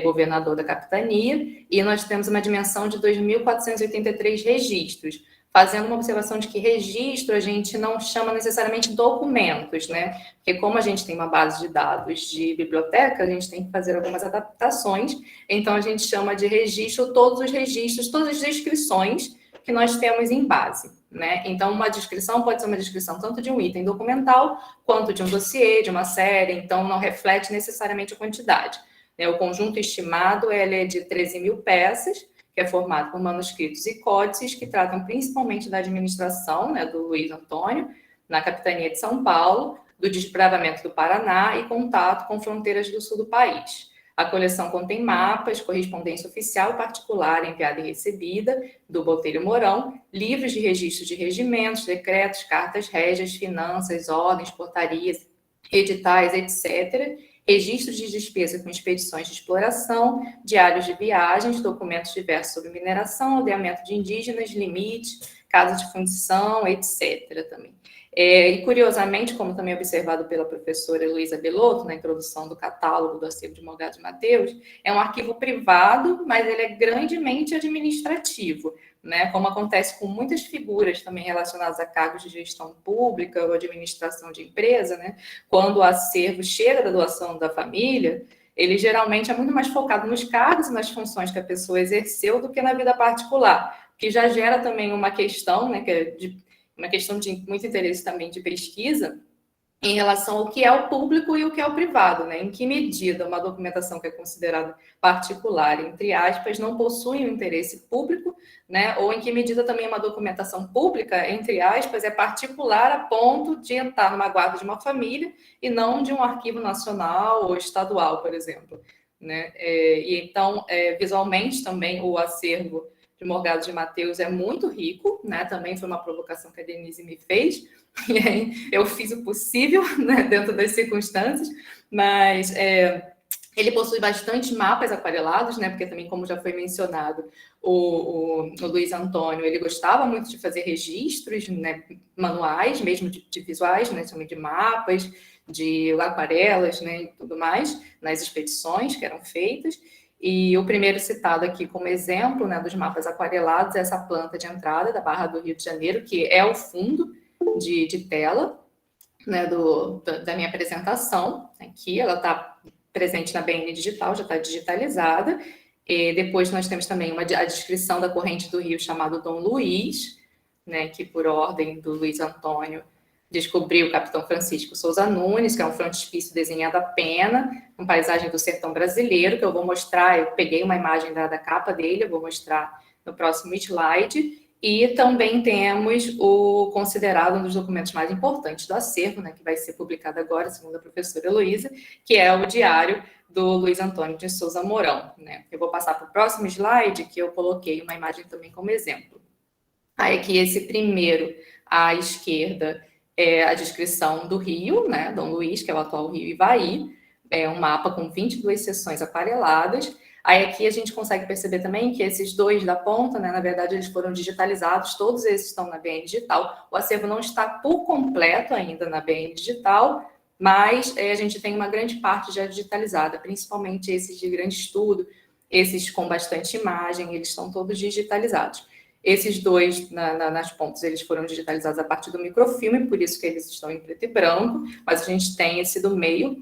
governador da capitania, e nós temos uma dimensão de 2.483 registros, fazendo uma observação de que registro a gente não chama necessariamente documentos, né? Porque como a gente tem uma base de dados de biblioteca, a gente tem que fazer algumas adaptações, então a gente chama de registro todos os registros, todas as descrições que nós temos em base, né? Então, uma descrição pode ser uma descrição tanto de um item documental, quanto de um dossiê, de uma série, então não reflete necessariamente a quantidade. O conjunto estimado é de 13.000 peças, que é formado por manuscritos e códices que tratam principalmente da administração, né, do Luiz Antônio, na capitania de São Paulo, do desbravamento do Paraná e contato com fronteiras do sul do país. A coleção contém mapas, correspondência oficial e particular enviada e recebida do Botelho Mourão, livros de registro de regimentos, decretos, cartas régias, finanças, ordens, portarias, editais, etc., registros de despesa com expedições de exploração, diários de viagens, documentos diversos sobre mineração, aldeamento de indígenas, limite, casa de fundição, etc. também. E, curiosamente, como também observado pela professora Luísa Belotto, na introdução do catálogo do acervo de Morgado de Mateus, é um arquivo privado, mas ele é grandemente administrativo, né? Como acontece com muitas figuras também relacionadas a cargos de gestão pública ou administração de empresa, né? Quando o acervo chega da doação da família, ele geralmente é muito mais focado nos cargos e nas funções que a pessoa exerceu do que na vida particular, que já gera também uma questão, né, que é uma questão de muito interesse também de pesquisa, em relação ao que é o público e o que é o privado, né? Em que medida uma documentação que é considerada particular, entre aspas, não possui um interesse público, né? Ou em que medida também uma documentação pública, entre aspas, é particular a ponto de entrar numa guarda de uma família e não de um arquivo nacional ou estadual, por exemplo. né? E então, visualmente também, o acervo de Morgado de Mateus é muito rico, né? Também foi uma provocação que a Denise me fez, e aí eu fiz o possível, né, dentro das circunstâncias, mas ele possui bastante mapas aquarelados, né? Porque também, como já foi mencionado, o Luiz Antônio, ele gostava muito de fazer registros, né, manuais, mesmo de visuais, né? Também de mapas, de aquarelas, né, e tudo mais, nas expedições que eram feitas. E o primeiro citado aqui como exemplo, né, dos mapas aquarelados é essa planta de entrada da Barra do Rio de Janeiro, que é o fundo de tela, né, da minha apresentação. Aqui ela está presente na BN Digital, já está digitalizada. E depois nós temos também a descrição da corrente do rio chamado Dom Luiz, né, que por ordem do Luiz Antônio descobriu o capitão Francisco Souza Nunes, que é um frontispício desenhado a pena, com paisagem do sertão brasileiro, que eu vou mostrar, eu peguei uma imagem da capa dele, eu vou mostrar no próximo slide. E também temos o considerado um dos documentos mais importantes do acervo, né, que vai ser publicado agora, segundo a professora Heloísa, que é o diário do Luiz Antônio de Souza Mourão, né? Eu vou passar para o próximo slide, que eu coloquei uma imagem também como exemplo. Aí aqui esse primeiro, à esquerda, é a descrição do rio, né, Dom Luiz, que é o atual rio Ivaí, é um mapa com 22 seções aquareladas. Aí aqui a gente consegue perceber também que esses dois da ponta, né, na verdade eles foram digitalizados, todos esses estão na BN Digital. O acervo não está por completo ainda na BN Digital, mas a gente tem uma grande parte já digitalizada, principalmente esses de grande estudo, esses com bastante imagem, eles estão todos digitalizados. Esses dois nas pontas, eles foram digitalizados a partir do microfilme, por isso que eles estão em preto e branco, mas a gente tem esse do meio,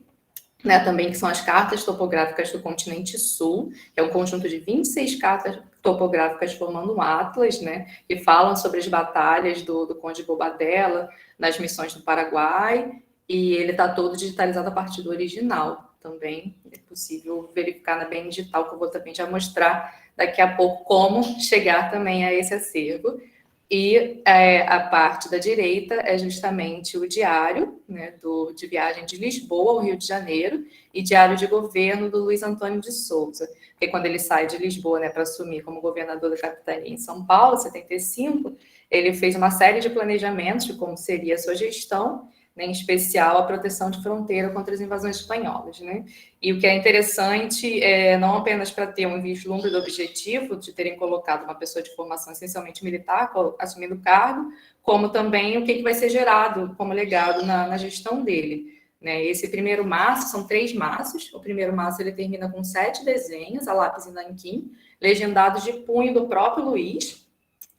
né, também, que são as cartas topográficas do continente sul, que é um conjunto de 26 cartas topográficas formando um atlas, né, que falam sobre as batalhas do Conde Bobadilla nas missões do Paraguai, e ele está todo digitalizado a partir do original. Também é possível verificar na BN Digital, que eu vou também já mostrar daqui a pouco como chegar também a esse acervo. E a parte da direita é justamente o diário, né, de viagem de Lisboa ao Rio de Janeiro e diário de governo do Luiz Antônio de Souza, porque quando ele sai de Lisboa, né, para assumir como governador da capitania em São Paulo, em 75, ele fez uma série de planejamentos de como seria a sua gestão, né, em especial a proteção de fronteira contra as invasões espanholas, né? E o que é interessante é não apenas para ter um vislumbre do objetivo de terem colocado uma pessoa de formação essencialmente militar assumindo o cargo, como também o que vai ser gerado como legado na gestão dele, né? Esse primeiro maço, são 3 maços, o primeiro maço ele termina com 7 desenhos, a lápis e nanquim, legendados de punho do próprio Luiz,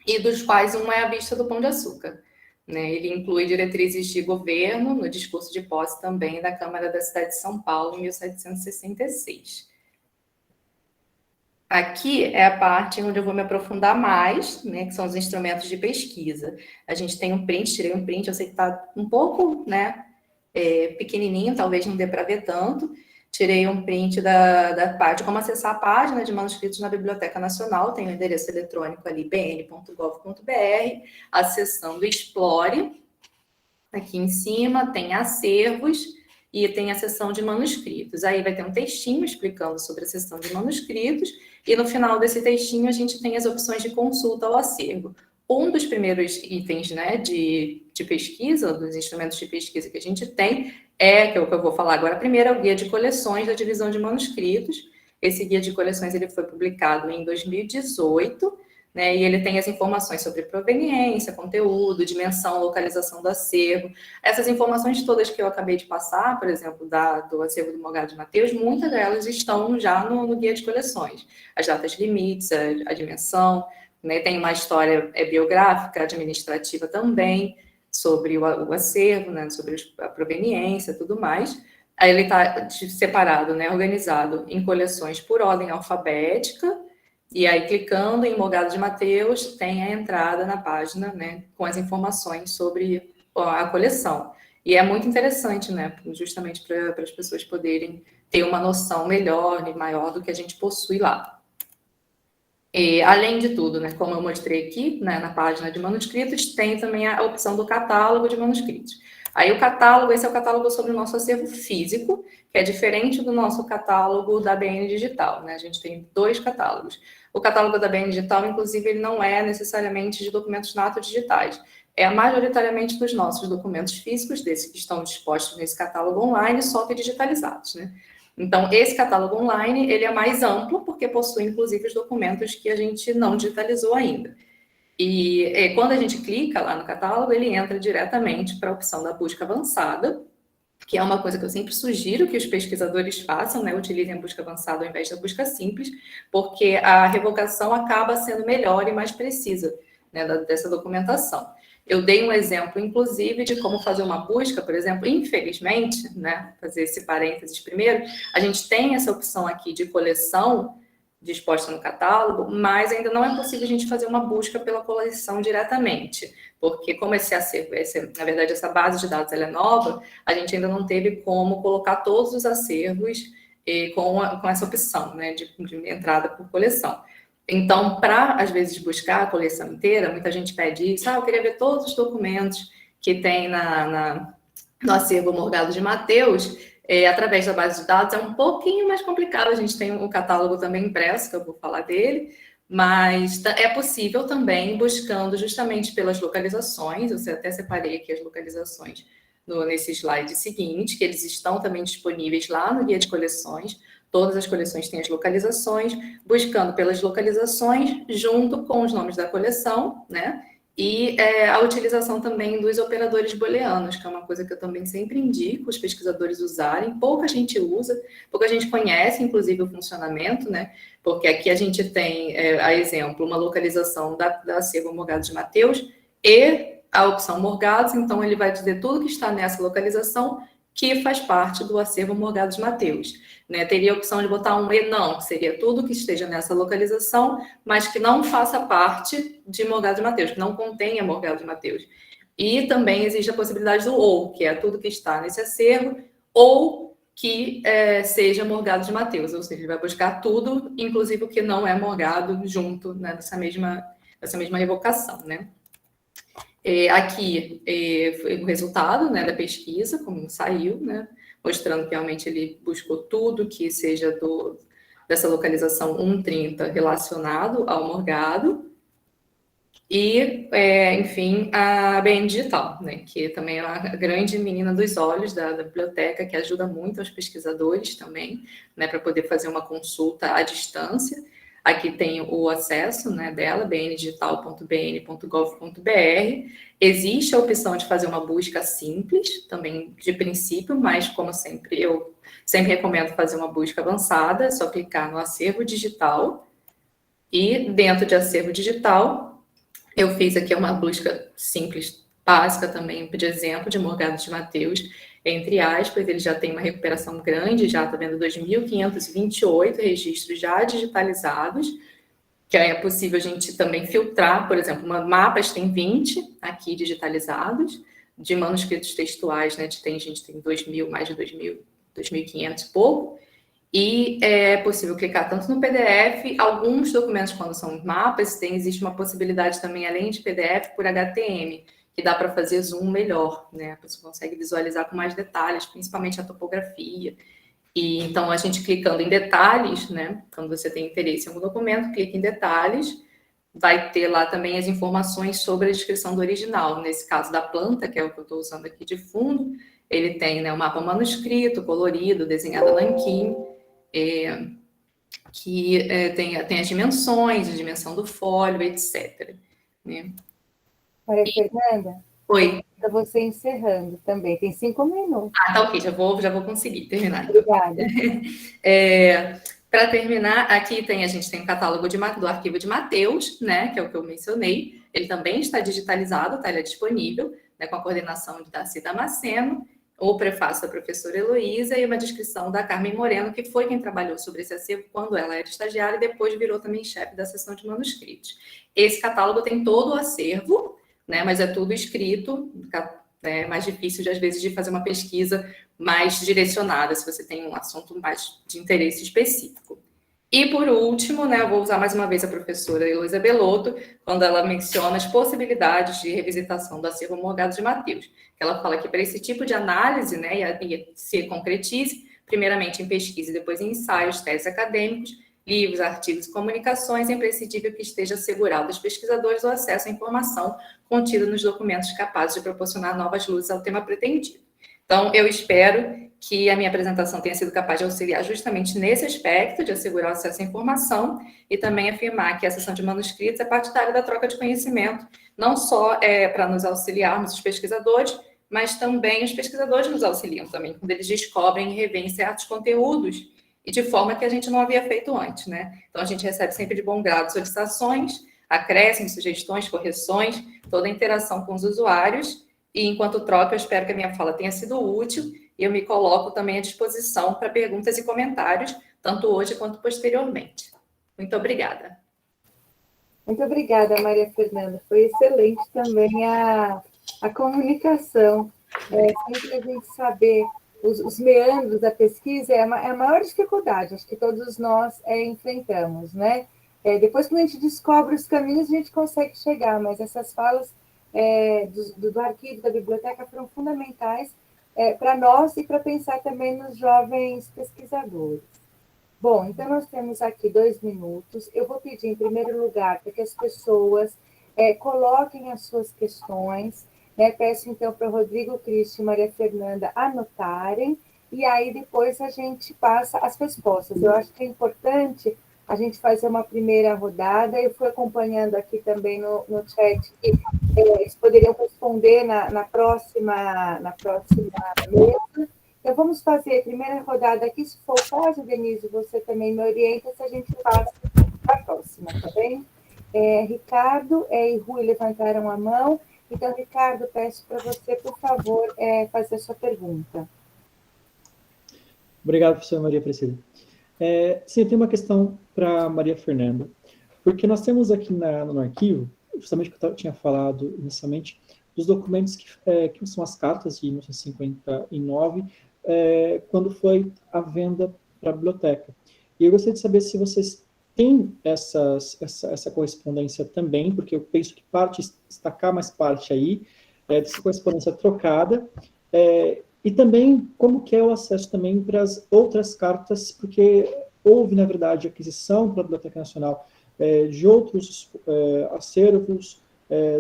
e dos quais um é a vista do Pão de Açúcar. Né, ele inclui diretrizes de governo no discurso de posse também da Câmara da Cidade de São Paulo, em 1766. Aqui é a parte onde eu vou me aprofundar mais, né, que são os instrumentos de pesquisa. A gente tem um print, tirei um print, eu sei que está um pouco, né, pequenininho, talvez não dê para ver tanto. Tirei um print da parte, como acessar a página de manuscritos na Biblioteca Nacional, tem o endereço eletrônico ali, bn.gov.br, a seção do Explore, aqui em cima tem acervos e tem a seção de manuscritos. Aí vai ter um textinho explicando sobre a seção de manuscritos, e no final desse textinho a gente tem as opções de consulta ao acervo. Um dos primeiros itens, né, de pesquisa, dos instrumentos de pesquisa que a gente tem, que é o que eu vou falar agora. Primeiro é o Guia de Coleções da Divisão de Manuscritos. Esse Guia de Coleções ele foi publicado em 2018, né, e ele tem as informações sobre proveniência, conteúdo, dimensão, localização do acervo. Essas informações todas que eu acabei de passar, por exemplo, do acervo do Morgado de Mateus, muitas delas estão já no Guia de Coleções. As datas limites, a dimensão, né, tem uma história biográfica, administrativa também, sobre o acervo, né, sobre a proveniência e tudo mais. Aí ele está separado, né, organizado em coleções por ordem alfabética, e aí clicando em Morgado de Mateus, tem a entrada na página, né, com as informações sobre a coleção. E é muito interessante, né, justamente para as pessoas poderem ter uma noção melhor e maior do que a gente possui lá. E, além de tudo, né, como eu mostrei aqui, né, na página de manuscritos, tem também a opção do catálogo de manuscritos. Aí o catálogo, esse é o catálogo sobre o nosso acervo físico, que é diferente do nosso catálogo da BN Digital, né? A gente tem 2 catálogos. O catálogo da BN Digital, inclusive, ele não é necessariamente de documentos nato-digitais, é majoritariamente dos nossos documentos físicos, desses que estão dispostos nesse catálogo online, só que digitalizados, né? Então, esse catálogo online, ele é mais amplo, porque possui, inclusive, os documentos que a gente não digitalizou ainda. E quando a gente clica lá no catálogo, ele entra diretamente para a opção da busca avançada, que é uma coisa que eu sempre sugiro que os pesquisadores façam, né? Utilizem a busca avançada ao invés da busca simples, porque a revogação acaba sendo melhor e mais precisa, né, dessa documentação. Eu dei um exemplo, inclusive, de como fazer uma busca, por exemplo, infelizmente, né, fazer esse parênteses primeiro, a gente tem essa opção aqui de coleção disposta no catálogo, mas ainda não é possível a gente fazer uma busca pela coleção diretamente, porque como esse acervo, na verdade, essa base de dados ela é nova, a gente ainda não teve como colocar todos os acervos com essa opção, né, de entrada por coleção. Então, para, às vezes, buscar a coleção inteira, muita gente pede isso, eu queria ver todos os documentos que tem no acervo Morgado de Mateus, através da base de dados, é um pouquinho mais complicado. A gente tem um catálogo também impresso, que eu vou falar dele, mas é possível também buscando justamente pelas localizações. Eu até separei aqui as localizações nesse slide seguinte, que eles estão também disponíveis lá no guia de coleções. Todas as coleções têm as localizações, buscando pelas localizações junto com os nomes da coleção, né? E a utilização também dos operadores booleanos, que é uma coisa que eu também sempre indico os pesquisadores usarem. Pouca gente usa, pouca gente conhece, inclusive, o funcionamento, né? Porque aqui a gente tem, a exemplo, uma localização da acervo Morgado de Mateus e a opção Morgados, então ele vai dizer tudo que está nessa localização que faz parte do acervo Morgado de Mateus. Né? Teria a opção de botar um E não, que seria tudo que esteja nessa localização, mas que não faça parte de Morgado de Mateus, que não contenha Morgado de Mateus. E também existe a possibilidade do ou, que é tudo que está nesse acervo, ou que seja Morgado de Mateus, ou seja, ele vai buscar tudo, inclusive o que não é morgado, junto, né, nessa mesma revocação, né? Aqui foi o resultado, né, da pesquisa, como saiu, né, mostrando que realmente ele buscou tudo que seja dessa localização 130 relacionado ao morgado. E, enfim, a BN Digital, né, que também é uma grande menina dos olhos da biblioteca, que ajuda muito aos pesquisadores também, né, para poder fazer uma consulta à distância. Aqui tem o acesso, né, dela, bndigital.bn.gov.br. Existe a opção de fazer uma busca simples, também de princípio, mas, como sempre, eu sempre recomendo fazer uma busca avançada, é só clicar no acervo digital. E dentro de acervo digital, eu fiz aqui uma busca simples, básica também, de exemplo, de Morgado de Mateus, entre aspas, ele já tem uma recuperação grande, já está vendo 2.528 registros já digitalizados, que é possível a gente também filtrar, por exemplo, mapas tem 20 aqui digitalizados, de manuscritos textuais, né, a gente tem 2.000, mais de 2.500 e pouco, e é possível clicar tanto no PDF, alguns documentos, quando são mapas, existe uma possibilidade também, além de PDF, por HTML, que dá para fazer zoom melhor, né? A pessoa consegue visualizar com mais detalhes, principalmente a topografia. E então, a gente clicando em detalhes, né? Quando você tem interesse em algum documento, clica em detalhes, vai ter lá também as informações sobre a descrição do original. Nesse caso da planta, que é o que eu estou usando aqui de fundo, ele tem, né, o mapa manuscrito, colorido, desenhado a nanquim, que tem as dimensões, a dimensão do folho, etc. Né? Maria Fernanda? Oi. Para você encerrando também, tem 5 minutos. Tá ok, já vou conseguir terminar. Obrigada. Para terminar, aqui a gente tem o catálogo do arquivo de Mateus, né, que é o que eu mencionei. Ele também está digitalizado, tá? Ele é disponível, né, com a coordenação de Darcy Damasceno, o prefácio da professora Heloísa e uma descrição da Carmen Moreno, que foi quem trabalhou sobre esse acervo quando ela era estagiária e depois virou também chefe da seção de manuscritos. Esse catálogo tem todo o acervo, né, mas é tudo escrito, é mais difícil, às vezes, de fazer uma pesquisa mais direcionada, se você tem um assunto mais de interesse específico. E, por último, né, eu vou usar mais uma vez a professora Heloísa Belotto, quando ela menciona as possibilidades de revisitação do acervo Morgado de Mateus. Ela fala que para esse tipo de análise, né, e se concretize, primeiramente em pesquisa e depois em ensaios, teses acadêmicos, livros, artigos e comunicações, é imprescindível que esteja assegurado aos pesquisadores o acesso à informação contida nos documentos capazes de proporcionar novas luzes ao tema pretendido. Então, eu espero que a minha apresentação tenha sido capaz de auxiliar justamente nesse aspecto, de assegurar o acesso à informação, e também afirmar que a seção de manuscritos é partidária da troca de conhecimento, não só para nos auxiliarmos os pesquisadores, mas também os pesquisadores nos auxiliam também, quando eles descobrem e revêem certos conteúdos, e de forma que a gente não havia feito antes, né? Então, a gente recebe sempre de bom grado solicitações, acréscimos, sugestões, correções, toda a interação com os usuários, e enquanto troca, eu espero que a minha fala tenha sido útil, e eu me coloco também à disposição para perguntas e comentários, tanto hoje quanto posteriormente. Muito obrigada. Muito obrigada, Maria Fernanda. Foi excelente também a comunicação. Sempre a gente saber os meandros da pesquisa é a maior dificuldade, acho que todos nós enfrentamos, né? Depois, quando a gente descobre os caminhos, a gente consegue chegar, mas essas falas do arquivo, da biblioteca, foram fundamentais para nós e para pensar também nos jovens pesquisadores. Bom, então nós temos aqui 2 minutos. Eu vou pedir, em primeiro lugar, para que as pessoas coloquem as suas questões, né? Peço, então, para o Rodrigo, Cristi e Maria Fernanda anotarem, e aí depois a gente passa as respostas. Eu acho que é importante a gente fazer uma primeira rodada. Eu fui acompanhando aqui também no chat que eles poderiam responder na próxima mesa. Então, vamos fazer a primeira rodada aqui. Se for o caso, Denise, você também me orienta se a gente passa para a próxima, tá bem? Ricardo e Rui levantaram a mão. Então, Ricardo, peço para você, por favor, fazer a sua pergunta. Obrigado, professora Maria Priscila. Sim, eu tenho uma questão para Maria Fernanda, porque nós temos aqui no arquivo, justamente o que eu tinha falado inicialmente, dos documentos que são as cartas de 1959, quando foi a venda para a biblioteca. E eu gostaria de saber se vocês têm essa correspondência também, porque eu penso que parte está cá, mas parte aí, dessa correspondência trocada, e também como que é o acesso também para as outras cartas, porque houve, na verdade, aquisição para a Biblioteca Nacional de outros acervos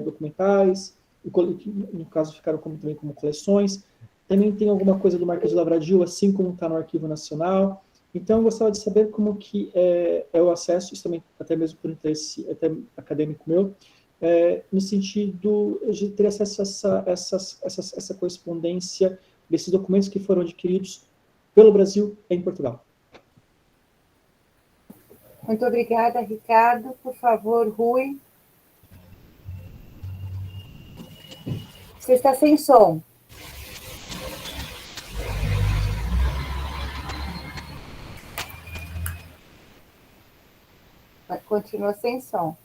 documentais, no caso ficaram também como coleções. Também tem alguma coisa do Marquês de Lavradio, assim como está no Arquivo Nacional. Então, eu gostaria de saber como que é o acesso, isso também até mesmo por interesse até acadêmico meu, no sentido de ter acesso a essa correspondência desses documentos que foram adquiridos pelo Brasil e em Portugal. Muito obrigada, Ricardo. Por favor, Rui. Você está sem som. Continua sem som.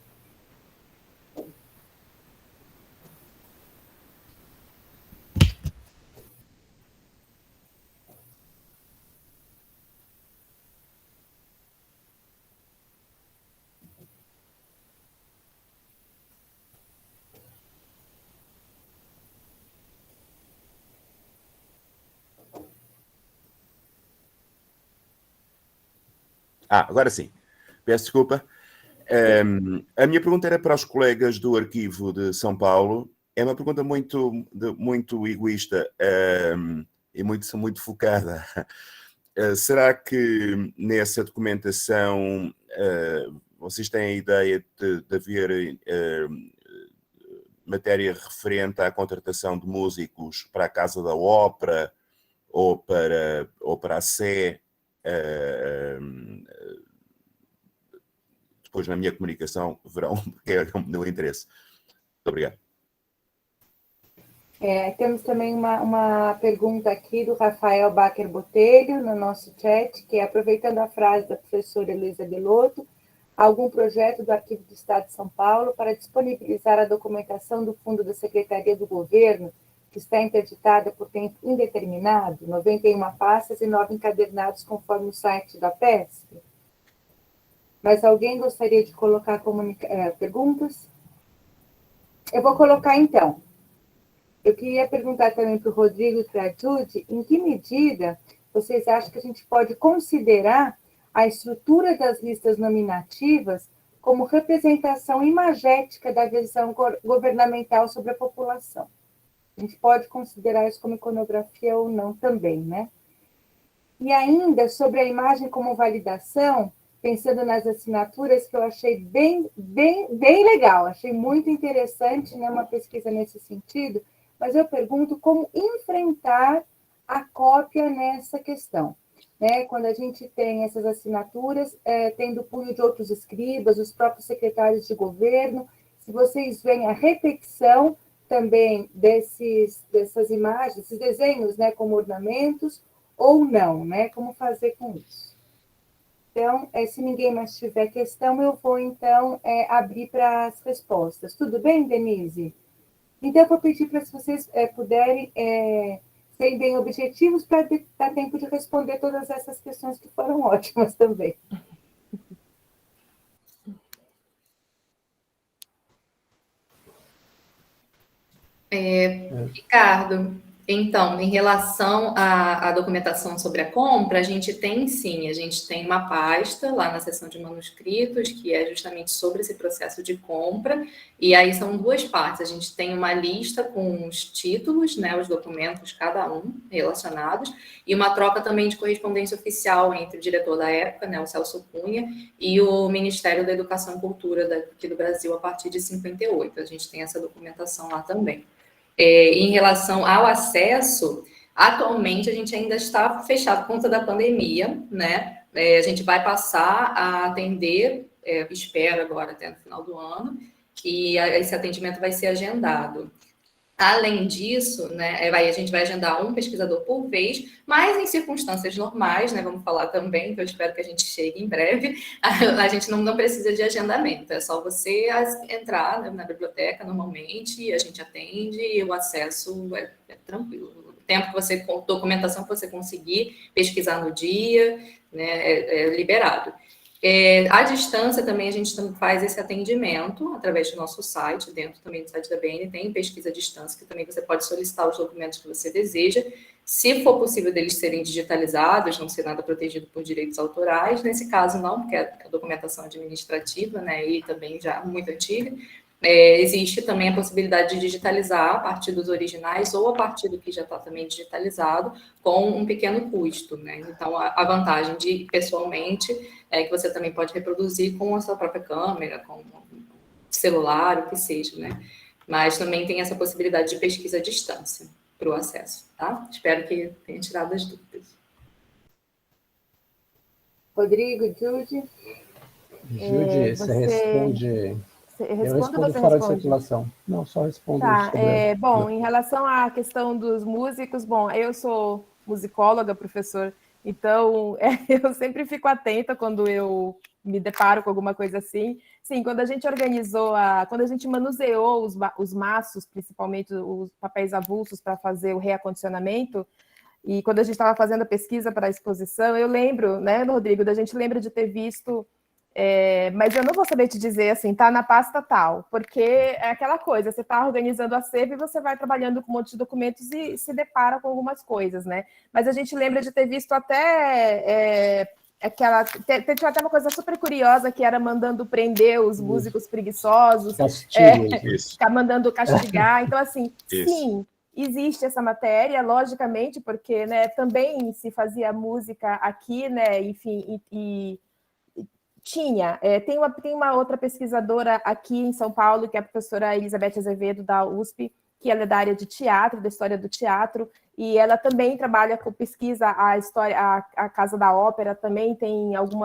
Agora sim. Peço desculpa. A minha pergunta era para os colegas do Arquivo de São Paulo. É uma pergunta muito egoísta e muito focada. Será que nessa documentação vocês têm a ideia de haver matéria referente à contratação de músicos para a Casa da Ópera ou para a Sé? Depois, na minha comunicação, verão, porque é o meu interesse. Muito obrigado. Temos também uma pergunta aqui do Rafael Bacher Botelho, no nosso chat, que é, aproveitando a frase da professora Heloísa Belotto, algum projeto do Arquivo do Estado de São Paulo para disponibilizar a documentação do Fundo da Secretaria do Governo, que está interditada por tempo indeterminado, 91 pastas e 9 encadernados, conforme o site da PESP? Mas alguém gostaria de colocar perguntas? Eu vou colocar, então. Eu queria perguntar também para o Rodrigo e para a Judy, em que medida vocês acham que a gente pode considerar a estrutura das listas nominativas como representação imagética da visão governamental sobre a população? A gente pode considerar isso como iconografia ou não também, né? E ainda sobre a imagem como validação, pensando nas assinaturas, que eu achei bem legal, achei muito interessante, né, uma pesquisa nesse sentido, mas eu pergunto como enfrentar a cópia nessa questão, né? Quando a gente tem essas assinaturas, tendo punho de outros escribas, os próprios secretários de governo, se vocês veem a repetição também dessas imagens, esses desenhos, né, como ornamentos, ou não, né? Como fazer com isso? Então, se ninguém mais tiver questão, eu vou, então, abrir para as respostas. Tudo bem, Denise? Então, eu vou pedir para, se vocês puderem, serem bem objetivos, para dar tempo de responder todas essas questões que foram ótimas também. Ricardo, então, em relação à documentação sobre a compra, a gente tem uma pasta lá na seção de manuscritos, que é justamente sobre esse processo de compra, e aí são duas partes, a gente tem uma lista com os títulos, né, os documentos, cada um, relacionados, e uma troca também de correspondência oficial entre o diretor da época, né, o Celso Cunha, e o Ministério da Educação e Cultura daqui do Brasil, a partir de 58, a gente tem essa documentação lá também. Em relação ao acesso, atualmente a gente ainda está fechado por conta da pandemia, né? A gente vai passar a atender, espero agora até no final do ano, que esse atendimento vai ser agendado. Além disso, né, a gente vai agendar um pesquisador por vez, mas em circunstâncias normais, né, vamos falar também, que eu espero que a gente chegue em breve, a gente não precisa de agendamento, é só você entrar, né, na biblioteca normalmente, e a gente atende e o acesso é tranquilo. O tempo que você, documentação que você conseguir pesquisar no dia, né, é liberado. À distância também a gente faz esse atendimento através do nosso site, dentro também do site da BN, tem pesquisa à distância, que também você pode solicitar os documentos que você deseja. Se for possível deles serem digitalizados, não ser nada protegido por direitos autorais, nesse caso não, porque é a documentação administrativa, né, e também já muito antiga. Existe também a possibilidade de digitalizar a partir dos originais ou a partir do que já está também digitalizado, com um pequeno custo, né? Então, a vantagem de pessoalmente é que você também pode reproduzir com a sua própria câmera, com celular, o que seja, né? Mas também tem essa possibilidade de pesquisa à distância para o acesso, tá? Espero que tenha tirado as dúvidas. Rodrigo, Judy? Judy, você responde... Eu respondo fora de circulação. Não, só respondo. Tá, bom, em relação à questão dos músicos, bom, eu sou musicóloga, professor, então eu sempre fico atenta quando eu me deparo com alguma coisa assim. Sim, quando a gente organizou, quando a gente manuseou os maços, principalmente os papéis avulsos para fazer o reacondicionamento, e quando a gente estava fazendo a pesquisa para a exposição, eu lembro, né, Rodrigo, da gente lembra de ter visto... mas eu não vou saber te dizer assim, tá na pasta tal, porque é aquela coisa, você está organizando a acervo e você vai trabalhando com um monte de documentos e se depara com algumas coisas, né? Mas a gente lembra de ter visto até tinha até uma coisa super curiosa que era mandando prender os músicos preguiçosos, ficar mandando castigar. Então, assim, sim, existe essa matéria, logicamente, porque, né, também se fazia música aqui, né, enfim, tem uma outra pesquisadora aqui em São Paulo, que é a professora Elizabeth Azevedo, da USP, que ela é da área de teatro, da história do teatro, e ela também trabalha com pesquisa a história, a Casa da Ópera, também tem alguns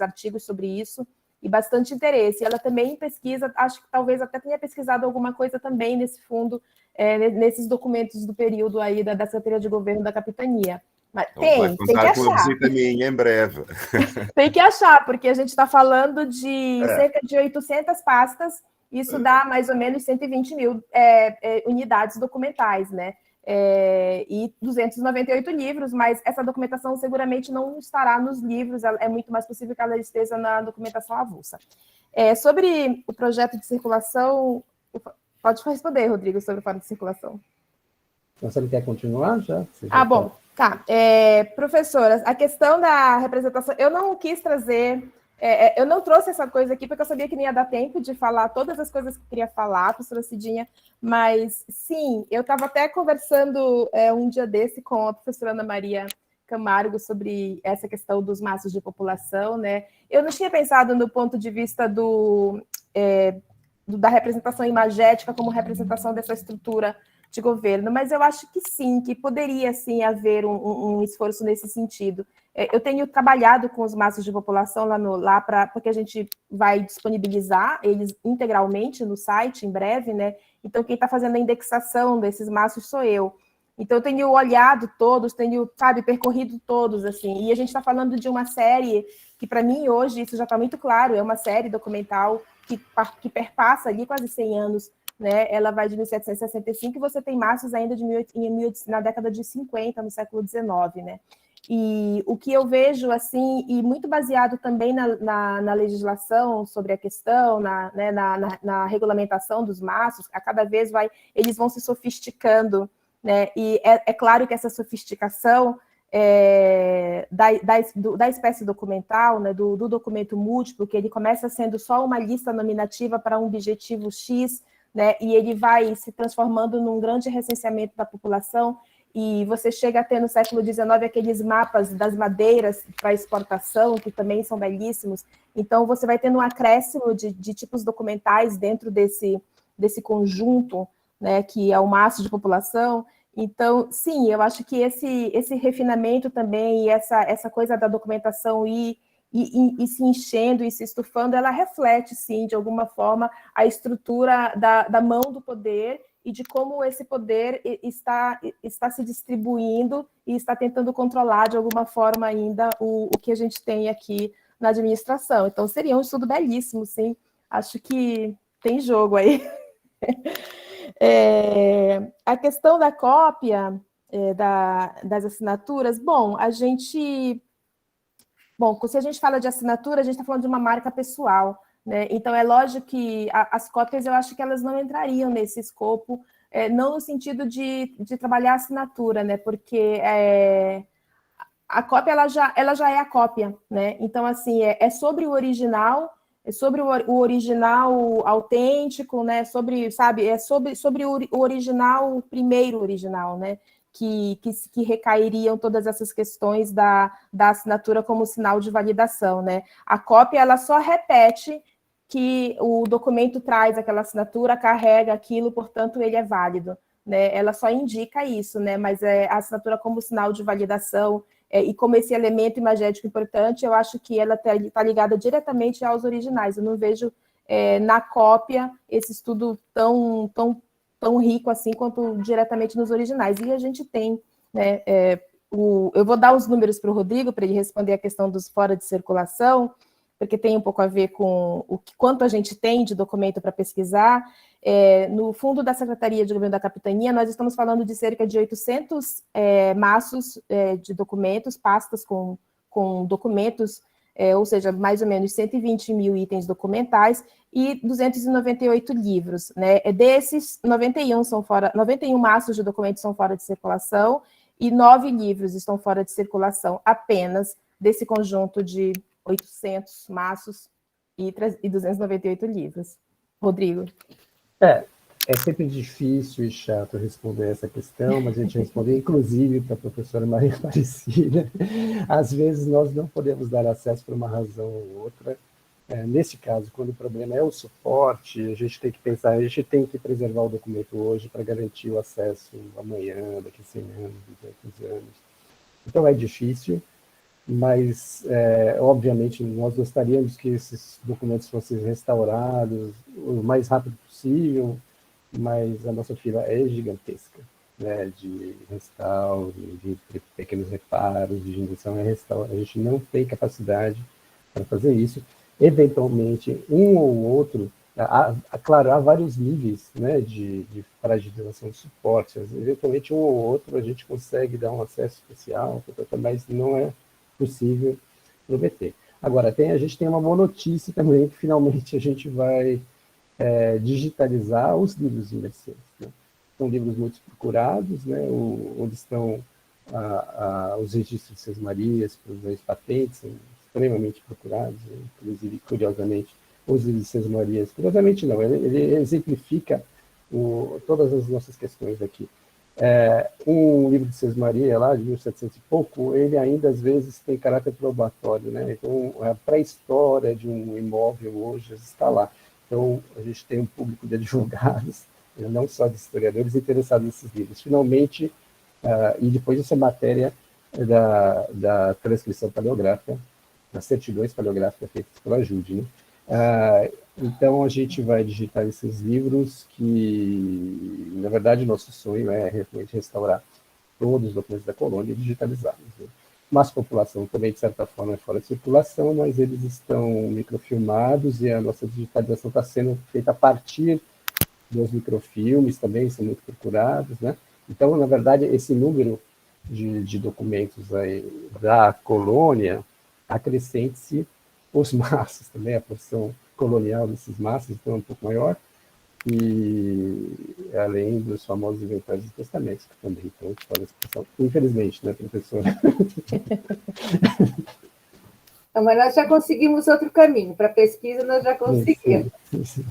artigos sobre isso, e bastante interesse. Ela também pesquisa, acho que talvez até tenha pesquisado alguma coisa também nesse fundo, nesses documentos do período aí da Secretaria de Governo da Capitania. Mas tem que achar. Com a visita minha em breve. Tem que achar, porque a gente está falando de cerca de 800 pastas, isso dá mais ou menos 120 mil unidades documentais, né? e 298 livros, mas essa documentação seguramente não estará nos livros, é muito mais possível que ela esteja na documentação avulsa. Sobre o projeto de circulação, pode responder, Rodrigo, sobre o fórum de circulação. Você não quer continuar já? Bom, tá. Professoras, a questão da representação, eu não quis trazer, eu não trouxe essa coisa aqui porque eu sabia que não ia dar tempo de falar todas as coisas que eu queria falar, professora Cidinha, mas sim, eu estava até conversando um dia desse com a professora Ana Maria Camargo sobre essa questão dos maços de população, né? Eu não tinha pensado no ponto de vista da representação imagética como representação dessa estrutura de governo, mas eu acho que sim, que poderia sim haver um esforço nesse sentido. Eu tenho trabalhado com os maços de população porque a gente vai disponibilizar eles integralmente no site em breve, né? Então quem está fazendo a indexação desses maços sou eu. Então eu tenho olhado todos, tenho, percorrido todos, assim, e a gente está falando de uma série que, para mim, hoje, isso já está muito claro, é uma série documental que perpassa ali quase 100 anos, né? Ela vai de 1765 e você tem maços ainda na década de 50, no século XIX, né? E o que eu vejo, assim, e muito baseado também na legislação sobre a questão, na regulamentação dos maços, a cada vez eles vão se sofisticando, né? E é claro que essa sofisticação da espécie documental, né, do documento múltiplo, que ele começa sendo só uma lista nominativa para um objetivo X, né, e ele vai se transformando num grande recenseamento da população, e você chega a ter no século XIX aqueles mapas das madeiras para exportação, que também são belíssimos. Então, você vai tendo um acréscimo de tipos documentais dentro desse conjunto, né, que é o maço de população. Então, sim, eu acho que esse refinamento também, e essa coisa da documentação ir se enchendo e se estufando, ela reflete, sim, de alguma forma, a estrutura da mão do poder e de como esse poder está se distribuindo e está tentando controlar, de alguma forma, ainda o que a gente tem aqui na administração. Então, seria um estudo belíssimo, sim. Acho que tem jogo aí. A questão da cópia das assinaturas, se a gente fala de assinatura, a gente está falando de uma marca pessoal, né? Então, é lógico que as cópias, eu acho que elas não entrariam nesse escopo, não no sentido de trabalhar a assinatura, né? Porque a cópia, ela já é a cópia, né? Então, assim, é sobre o original, é sobre o original autêntico, né? Sobre o original, o primeiro original, né? Que recairiam todas essas questões da assinatura como sinal de validação, né? A cópia, ela só repete que o documento traz aquela assinatura, carrega aquilo, portanto, ele é válido, né? Ela só indica isso, né? Mas a assinatura como sinal de validação e como esse elemento imagético importante, eu acho que ela está ligada diretamente aos originais. Eu não vejo na cópia esse estudo tão rico assim quanto diretamente nos originais. E a gente tem, né? Eu vou dar os números para o Rodrigo, para ele responder a questão dos fora de circulação, porque tem um pouco a ver com quanto a gente tem de documento para pesquisar. No fundo da Secretaria de Governo da Capitania, nós estamos falando de cerca de 800 maços de documentos, pastas com documentos, ou seja, mais ou menos 120 mil itens documentais e 298 livros, né? Desses, 91 maços de documentos são fora de circulação e 9 livros estão fora de circulação apenas desse conjunto de 800 maços e 298 livros. Rodrigo. É sempre difícil e chato responder essa questão, mas a gente respondeu, inclusive, para a professora Maria Aparecida. Às vezes, nós não podemos dar acesso por uma razão ou outra. Nesse caso, quando o problema é o suporte, a gente tem que pensar, a gente tem que preservar o documento hoje para garantir o acesso amanhã, daqui a 100 anos, 200 anos. Então, é difícil, mas, obviamente, nós gostaríamos que esses documentos fossem restaurados o mais rápido possível, mas a nossa fila é gigantesca, né, de restauro, de pequenos reparos, de indução e restauro. A gente não tem capacidade para fazer isso. Eventualmente, um ou outro Claro, há vários níveis, né, de fragilização de suporte. Eventualmente, um ou outro a gente consegue dar um acesso especial, mas não é possível prometer. Agora, a gente tem uma boa notícia também, que finalmente a gente vai digitalizar os livros universais, né? São livros muito procurados, né, onde estão os registros de Sesmarias, provisões patentes, são extremamente procurados, né? Inclusive, curiosamente, os livros de Sesmarias, curiosamente não, ele exemplifica todas as nossas questões aqui. Um livro de Sesmaria, lá de 1700 e pouco, ele ainda às vezes tem caráter probatório, né? Então, a pré-história de um imóvel hoje está lá. Então, a gente tem um público de advogados, não só de historiadores interessados nesses livros. Finalmente, e depois essa matéria da transcrição paleográfica, das certidões paleográficas feitas pela Jude, né? Então, a gente vai digitar esses livros que, na verdade, nosso sonho é realmente restaurar todos os documentos da colônia e digitalizá-los, né? Massa população também, de certa forma, é fora de circulação, mas eles estão microfilmados e a nossa digitalização está sendo feita a partir dos microfilmes, também são muito procurados, né? Então, na verdade, esse número de documentos aí da colônia acrescente-se os maços também, a porção colonial desses maços então é um pouco maior, e além dos famosos inventários e testamentos, que também estão fora da expressão. Infelizmente, né, professora? Então, mas nós já conseguimos outro caminho. Para pesquisa, nós já conseguimos. Sim.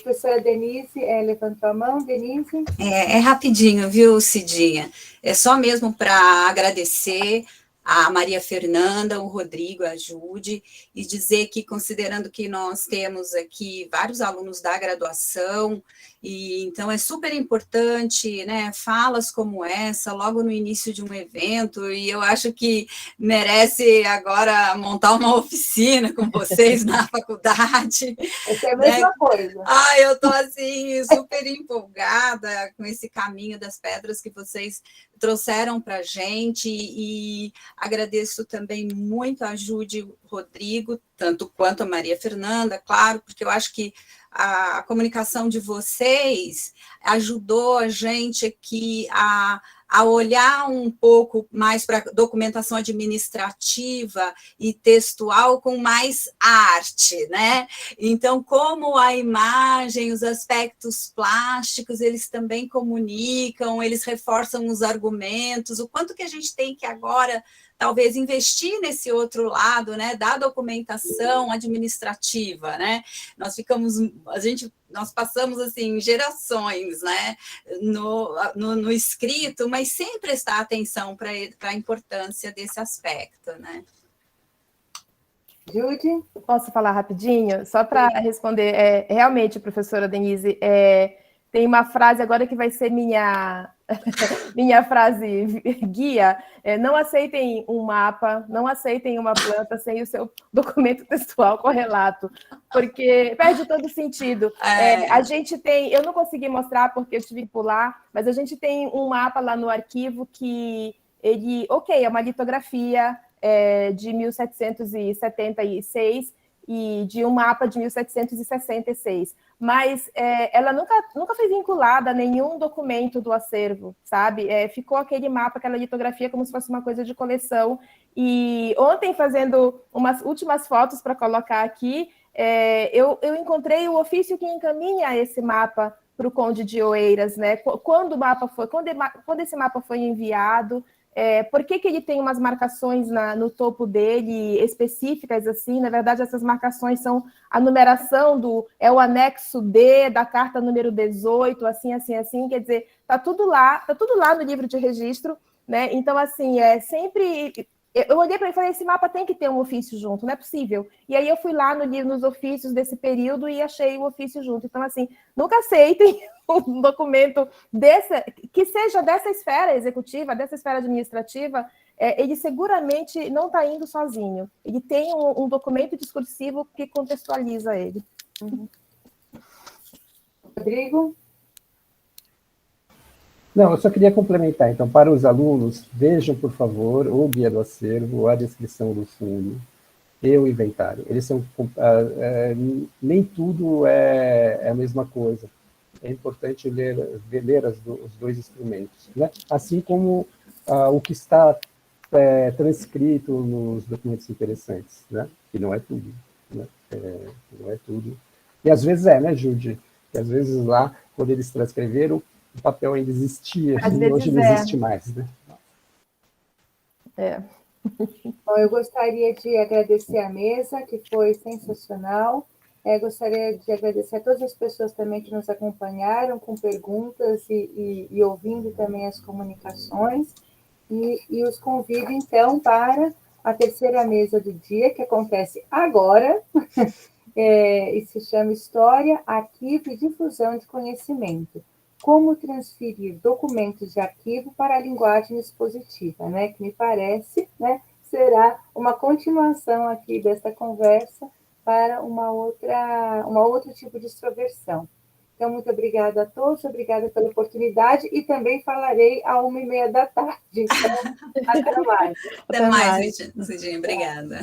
Professora Denise, levantou a mão, Denise? É rapidinho, viu, Cidinha? É só mesmo para agradecer a Maria Fernanda, o Rodrigo, a Jude, e dizer que, considerando que nós temos aqui vários alunos da graduação, e então é super importante, né, falas como essa, logo no início de um evento, e eu acho que merece agora montar uma oficina com vocês na faculdade. Essa é a mesma coisa. Eu estou, assim, super empolgada com esse caminho das pedras que vocês trouxeram para a gente, e agradeço também muito a Jude e o Rodrigo, tanto quanto a Maria Fernanda, claro, porque eu acho que a comunicação de vocês ajudou a gente aqui a olhar um pouco mais para a documentação administrativa e textual com mais arte, né? Então, como a imagem, os aspectos plásticos, eles também comunicam, eles reforçam os argumentos, o quanto que a gente tem que agora talvez investir nesse outro lado, né, da documentação administrativa, né? Nós passamos assim gerações, né, no escrito, mas sem prestar atenção para a importância desse aspecto, né? Jude? Posso falar rapidinho? Só para responder, realmente, professora Denise, tem uma frase agora que vai ser minha frase guia: não aceitem um mapa, não aceitem uma planta sem o seu documento textual correlato, porque perde todo o sentido. A gente tem, eu não consegui mostrar porque eu tive que pular, mas a gente tem um mapa lá no arquivo que ele, é uma litografia de 1776 e de um mapa de 1766, mas ela nunca foi vinculada a nenhum documento do acervo, sabe? Ficou aquele mapa, aquela litografia, como se fosse uma coisa de coleção. E ontem, fazendo umas últimas fotos para colocar aqui, eu encontrei o ofício que encaminha esse mapa para o Conde de Oeiras, né? Quando esse mapa foi enviado, por que ele tem umas marcações no topo dele, específicas, assim? Na verdade, essas marcações são a numeração o anexo D da carta número 18, assim, quer dizer, tá tudo lá no livro de registro, né? Então, assim, sempre... Eu olhei para ele e falei, esse mapa tem que ter um ofício junto, não é possível. E aí eu fui lá nos ofícios desse período e achei o ofício junto. Então, assim, nunca aceitem um documento que seja dessa esfera executiva, dessa esfera administrativa, ele seguramente não está indo sozinho. Ele tem um documento discursivo que contextualiza ele. Rodrigo? Não, eu só queria complementar. Então, para os alunos, vejam, por favor, o guia do acervo, a descrição do fundo. e o inventário. Eles são, nem tudo é a mesma coisa. É importante ler os dois instrumentos, né? Assim como o que está transcrito nos documentos interessantes, né? Que não é tudo, né? Não é tudo. E às vezes né, Judy? E às vezes lá, quando eles transcreveram, o papel ainda existia, e hoje não existe mais, né? Bom, eu gostaria de agradecer a mesa, que foi sensacional. Gostaria de agradecer a todas as pessoas também que nos acompanharam com perguntas e ouvindo também as comunicações. E os convido, então, para a terceira mesa do dia, que acontece agora, e se chama História, Arquivo e Difusão de Conhecimento. Como transferir documentos de arquivo para a linguagem expositiva, né? Que me parece, né, será uma continuação aqui desta conversa para um outro tipo de extroversão. Então, muito obrigada a todos, obrigada pela oportunidade, e também falarei às 13h30 da tarde. Então, até mais. Até mais, Cidinha. Obrigada.